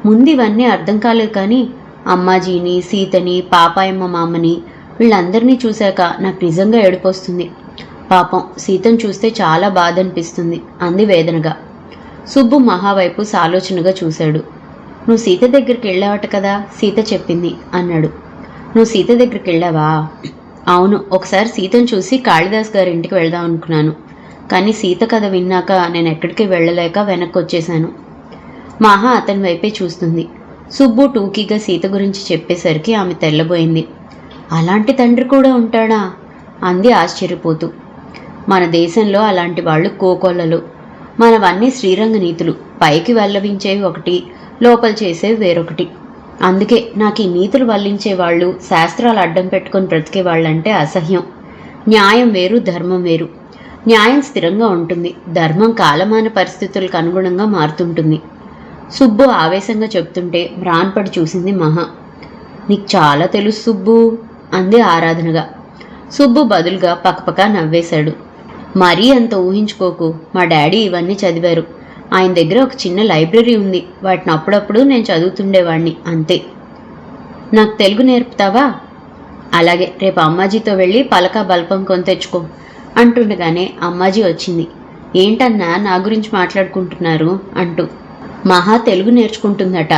ముందు ఇవన్నీ అర్థం కాలేదు, కానీ అమ్మాజీని, సీతని, పాపాయమ్మ మామని వీళ్ళందరినీ చూశాక నాకు నిజంగా ఏడుపొస్తుంది. పాపం సీతను చూస్తే చాలా బాధ అనిపిస్తుంది అంది వేదనగా. సుబ్బు మహా వైపు సాలోచనగా చూశాడు. నువ్వు సీత దగ్గరికి వెళ్ళావట కదా, సీత చెప్పింది అన్నాడు. నువ్వు సీత దగ్గరికి వెళ్ళావా? అవును, ఒకసారి సీతను చూసి కాళిదాస్ గారి ఇంటికి వెళ్దాం అనుకున్నాను. కానీ సీత కథ విన్నాక నేను ఎక్కడికి వెళ్ళలేక వెనక్కి వచ్చేశాను. మహా అతని వైపే చూస్తుంది. సుబ్బు టూకీగా సీత గురించి చెప్పేసరికి ఆమె తెల్లబోయింది. అలాంటి తండ్రి కూడా ఉంటాడా అంది ఆశ్చర్యపోతూ. మన దేశంలో అలాంటి వాళ్ళు కోకొల్లలు. మనవన్నీ శ్రీరంగ నీతులు. పైకి వల్లవించేవి ఒకటి, లోపల చేసేవి వేరొకటి. అందుకే నాకు ఈ నీతులు వల్లించేవాళ్ళు, శాస్త్రాలు అడ్డం పెట్టుకొని బ్రతికే వాళ్ళంటే అసహ్యం. న్యాయం వేరు, ధర్మం వేరు. న్యాయం స్థిరంగా ఉంటుంది, ధర్మం కాలమాన పరిస్థితులకు అనుగుణంగా మారుతుంటుంది. సుబ్బు ఆవేశంగా చెప్తుంటే మ్రాన్పడి చూసింది మహా. నీకు చాలా తెలుసు సుబ్బు అంది ఆరాధనగా. సుబ్బు బదులుగా పకపక నవ్వేశాడు. మరీ అంత ఊహించుకోకు. మా డాడీ ఇవన్నీ చదివారు. ఆయన దగ్గర ఒక చిన్న లైబ్రరీ ఉంది. వాటిని అప్పుడప్పుడు నేను చదువుతుండేవాణ్ణి, అంతే. నాకు తెలుగు నేర్పుతావా? అలాగే, రేపు అమ్మాజీతో వెళ్ళి పలక బల్పం కొని తెచ్చుకో అంటుండగానే అమ్మాజీ వచ్చింది. ఏంటన్నా నా గురించి మాట్లాడుకుంటున్నారు అంటూ. మహా తెలుగు నేర్చుకుంటుందట.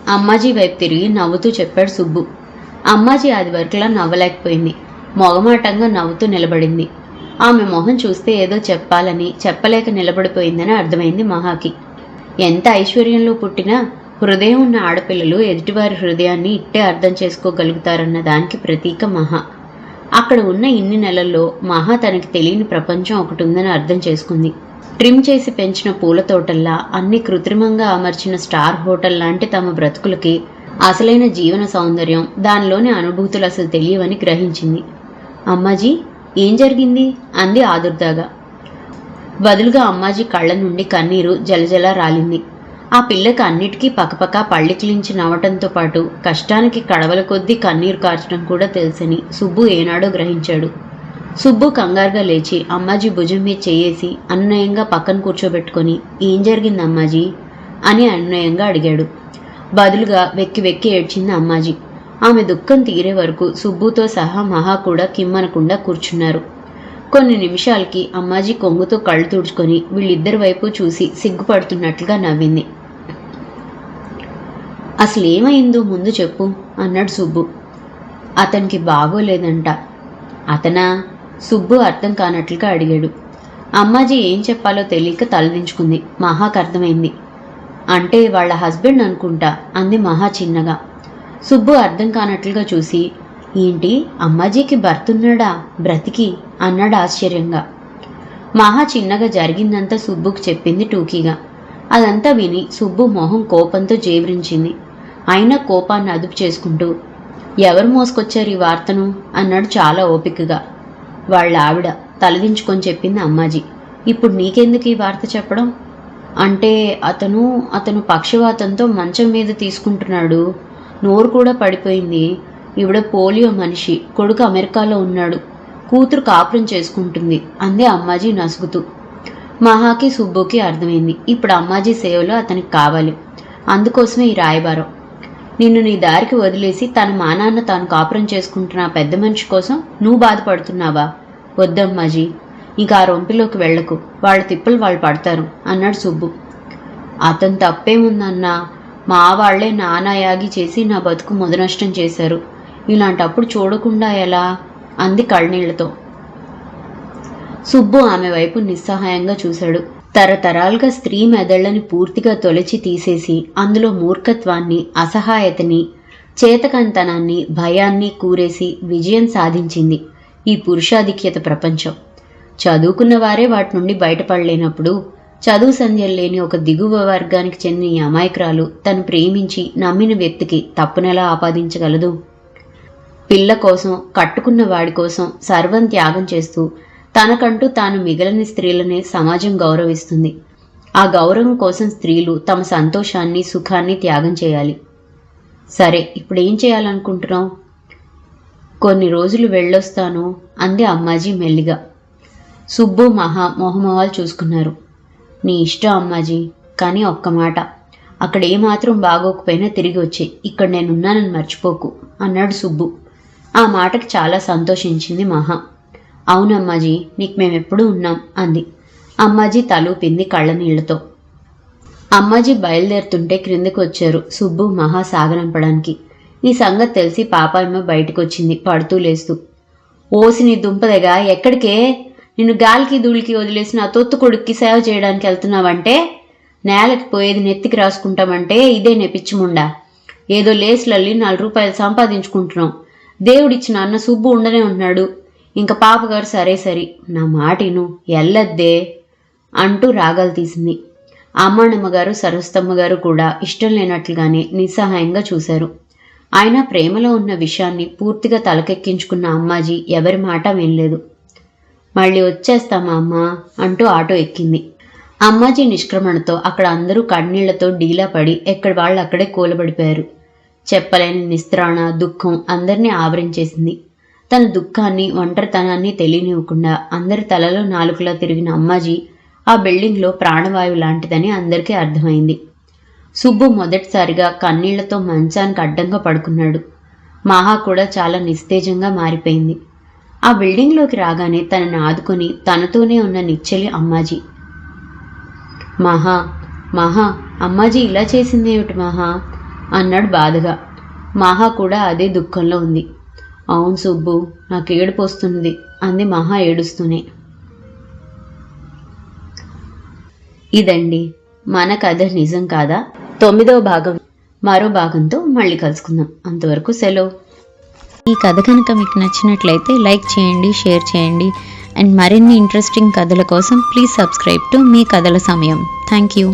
అమ్మాజీ వైపు తిరిగి నవ్వుతూ చెప్పాడు సుబ్బు. అమ్మాజీ అది వరకులా నవ్వలేకపోయింది. మొగమాటంగా నవ్వుతూ నిలబడింది. ఆమె మొహం చూస్తే ఏదో చెప్పాలని చెప్పలేక నిలబడిపోయిందని అర్థమైంది మహాకి. ఎంత ఐశ్వర్యంలో పుట్టినా హృదయం ఉన్న ఆడపిల్లలు ఎదుటివారి హృదయాన్ని ఇట్టే అర్థం చేసుకోగలుగుతారన్న దానికి ప్రతీక మహా. అక్కడ ఉన్న ఇన్ని నెలల్లో మహా తనకి తెలియని ప్రపంచం ఒకటి ఉందని అర్థం చేసుకుంది. ట్రిమ్ చేసి పెంచిన పూల తోటల్లా, అన్ని కృత్రిమంగా అమర్చిన స్టార్ హోటల్ లాంటి తమ బ్రతుకులకి అసలైన జీవన సౌందర్యం, దానిలోని అనుభూతులు అసలు తెలియవని గ్రహించింది. అమ్మాజీ, ఏం జరిగింది అంది ఆదుర్దాగా. బదులుగా అమ్మాజీ కళ్ళ నుండి కన్నీరు జలజల రాలింది. ఆ పిల్లకి అన్నిటికీ పకపక పళ్ళికిలించి నవ్వటంతో పాటు కష్టానికి కడవల కొద్దీ కన్నీరు కార్చడం కూడా తెలుసని సుబ్బు ఏనాడో గ్రహించాడు. సుబ్బు కంగారుగా లేచి అమ్మాజీ భుజం మీద చేయేసి అన్వయంగా పక్కన కూర్చోబెట్టుకొని, ఏం జరిగింది అమ్మాజీ అని అన్వయంగా అడిగాడు. బదులుగా వెక్కి వెక్కి ఏడ్చింది అమ్మాజీ. ఆమె దుఃఖం తీరే వరకు సుబ్బుతో సహా మహా కూడా కిమ్మనకుండా కూర్చున్నారు. కొన్ని నిమిషాలకి అమ్మాజీ కొంగుతో కళ్ళు తుడుచుకొని వీళ్ళిద్దరి వైపు చూసి సిగ్గుపడుతున్నట్లుగా నవ్వింది. అసలేమైందో ముందు చెప్పు అన్నాడు సుబ్బు. అతనికి బాగోలేదంట. అతనా? సుబ్బు అర్థం కానట్లుగా అడిగాడు. అమ్మాజీ ఏం చెప్పాలో తెలియక తలదించుకుంది. మహాకు అర్థమైంది. అంటే వాళ్ళ హస్బెండ్ అనుకుంటా అంది మహా చిన్నగా. సుబ్బు అర్థం కానట్లుగా చూసి, ఏంటి అమ్మాజీకి భర్తున్నాడా బ్రతికి అన్నాడు ఆశ్చర్యంగా. మహా చిన్నగా జరిగిందంతా సుబ్బుకు చెప్పింది టూకీగా. అదంతా విని సుబ్బు మొహం కోపంతో జేవరించింది. అయినా కోపాన్ని అదుపు చేసుకుంటూ, ఎవరు మోసుకొచ్చారు ఈ వార్తను అన్నాడు చాలా ఓపికగా. వాళ్ళ ఆవిడ తలదించుకొని చెప్పింది అమ్మాజీ. ఇప్పుడు నీకెందుకు ఈ వార్త చెప్పడం? అంటే అతను పక్షవాతంతో మంచం మీద తీసుకుంటున్నాడు. నోరు కూడా పడిపోయింది. ఈవిడ పోలియో మనిషి. కొడుకు అమెరికాలో ఉన్నాడు. కూతురు కాపురం చేసుకుంటుంది అంది అమ్మాజీ నసుగుతూ. మహాకి సుబ్బుకి అర్థమైంది. ఇప్పుడు అమ్మాజీ సేవలో అతనికి కావాలి. అందుకోసమే ఈ రాయబారం. నిన్ను నీ దారికి వదిలేసి తన మానాన్న తాను కాపురం చేసుకుంటున్న పెద్ద మనిషి కోసం నువ్వు బాధపడుతున్నావా? వద్దమ్మాజీ, ఇంకా ఆ రొంపిలోకి వెళ్లకు. వాళ్ళ తిప్పలు వాళ్ళు పడతారు అన్నాడు సుబ్బు. అతను తప్పేముందన్నా, మా వాళ్లే నానాయాగి చేసి నా బతుకు ముదనష్టం చేశారు. ఇలాంటప్పుడు చూడకుండా ఎలా అంది కళ్ళనీళ్లతో. సుబ్బు ఆమె వైపు నిస్సహాయంగా చూశాడు. తరతరాలుగా స్త్రీ మెదళ్లని పూర్తిగా తొలచి తీసేసి అందులో మూర్ఖత్వాన్ని, అసహాయతని, చేతకంతనాన్ని, భయాన్ని కూరేసి విజయం సాధించింది ఈ పురుషాధిక్యత ప్రపంచం. చదువుకున్న వారే వాటి నుండి బయటపడలేనప్పుడు చదువు సంధ్యలు లేని ఒక దిగువ వర్గానికి చెందిన ఈ అమాయకురాలు తను ప్రేమించి నమ్మిన వ్యక్తికి తప్పునెలా ఆపాదించగలదు? పిల్ల కోసం, కట్టుకున్న వాడి కోసం సర్వం త్యాగం చేస్తూ తనకంటూ తాను మిగలని స్త్రీలనే సమాజం గౌరవిస్తుంది. ఆ గౌరవం కోసం స్త్రీలు తమ సంతోషాన్ని సుఖాన్ని త్యాగం చేయాలి. సరే, ఇప్పుడు ఏం చేయాలనుకుంటున్నావు? కొన్ని రోజులు వెళ్ళొస్తాను అంది అమ్మాజీ మెల్లిగా. సుబ్బు మహా మొహమొహాలు చూసుకున్నారు. నీ ఇష్టం అమ్మాజీ, కానీ ఒక్క మాట, అక్కడ ఏమాత్రం బాగోకపోయినా తిరిగి వచ్చే, ఇక్కడ నేనున్నానని మర్చిపోకు అన్నాడు సుబ్బు. ఆ మాటకి చాలా సంతోషించింది మహా. అవునమ్మాజీ, నీకు మేమెప్పుడూ ఉన్నాం అంది. అమ్మాజీ తలూపింది కళ్ళ నీళ్లతో. అమ్మాజీ బయలుదేరుతుంటే క్రిందకు వచ్చారు సుబ్బు మహా సాగనంపడానికి. ఈ సంగతి తెలిసి పాపాయమ్మ బయటకొచ్చింది పడుతూ లేస్తూ. ఓసి నీ దుంపదగా, ఎక్కడికే? నిన్ను గాలికి ధూళికి వదిలేసి నా తొత్తు కొడుక్కి సేవ చేయడానికి వెళ్తున్నావంటే? నేలకి పోయేది నెత్తికి రాసుకుంటామంటే ఇదే నెపిచ్చిముండా. ఏదో లేసులల్లి 4 రూపాయలు సంపాదించుకుంటున్నాం. దేవుడిచ్చిన అన్న సుబ్బు ఉండనే ఉన్నాడు. ఇంక పాపగారు సరే సరి, నా మాటిను, ఎల్లద్దే అంటూ రాగాలు తీసింది. అమ్మాణమ్మగారు సరస్తమ్మగారు కూడా ఇష్టం లేనట్లుగానే నిస్సహాయంగా చూశారు. ఆయన ప్రేమలో ఉన్న విషయాన్ని పూర్తిగా తలకెక్కించుకున్న అమ్మాజీ ఎవరి మాట వినలేదు. మళ్ళీ వచ్చేస్తామా అమ్మా అంటూ ఆటో ఎక్కింది. అమ్మాజీ నిష్క్రమణతో అక్కడ అందరూ కన్నీళ్లతో డీలా పడి ఎక్కడి వాళ్ళు అక్కడే కూలబడిపోయారు. చెప్పలేని నిస్త్రాణ దుఃఖం అందరినీ ఆవరించేసింది. తన దుఃఖాన్ని ఒంటరితనాన్ని తెలియనివ్వకుండా అందరి తలలో నాలుకలా తిరిగిన అమ్మాజీ ఆ బిల్డింగ్లో ప్రాణవాయువు లాంటిదని అందరికీ అర్థమైంది. సుబ్బు మొదటిసారిగా కన్నీళ్లతో మంచానికి అడ్డంగా పడుకున్నాడు. మహా కూడా చాలా నిస్తేజంగా మారిపోయింది. ఆ బిల్డింగ్లోకి రాగానే తనని ఆదుకొని తనతోనే ఉన్న నిచ్చెలి అమ్మాజీ. మహా మహా, అమ్మాజీ ఇలా చేసిందేమిటి మహా అన్నాడు బాధగా. మహా కూడా అదే దుఃఖంలో ఉంది. అవును సుబ్బు, నాకు ఏడుపు వస్తున్నది అంది మహా ఏడుస్తూనే. ఇదండి మన కథ నిజం కాదా 9వ భాగం. మరో భాగంతో మళ్ళీ కలుసుకుందాం. అంతవరకు సెలవు. ఈ కథ కనుక మీకు నచ్చినట్లయితే లైక్ చేయండి, షేర్ చేయండి. అండ్ మరిన్ని ఇంట్రెస్టింగ్ కథల కోసం ప్లీజ్ సబ్స్క్రైబ్ టు మీ కథల సమయం. Thank you.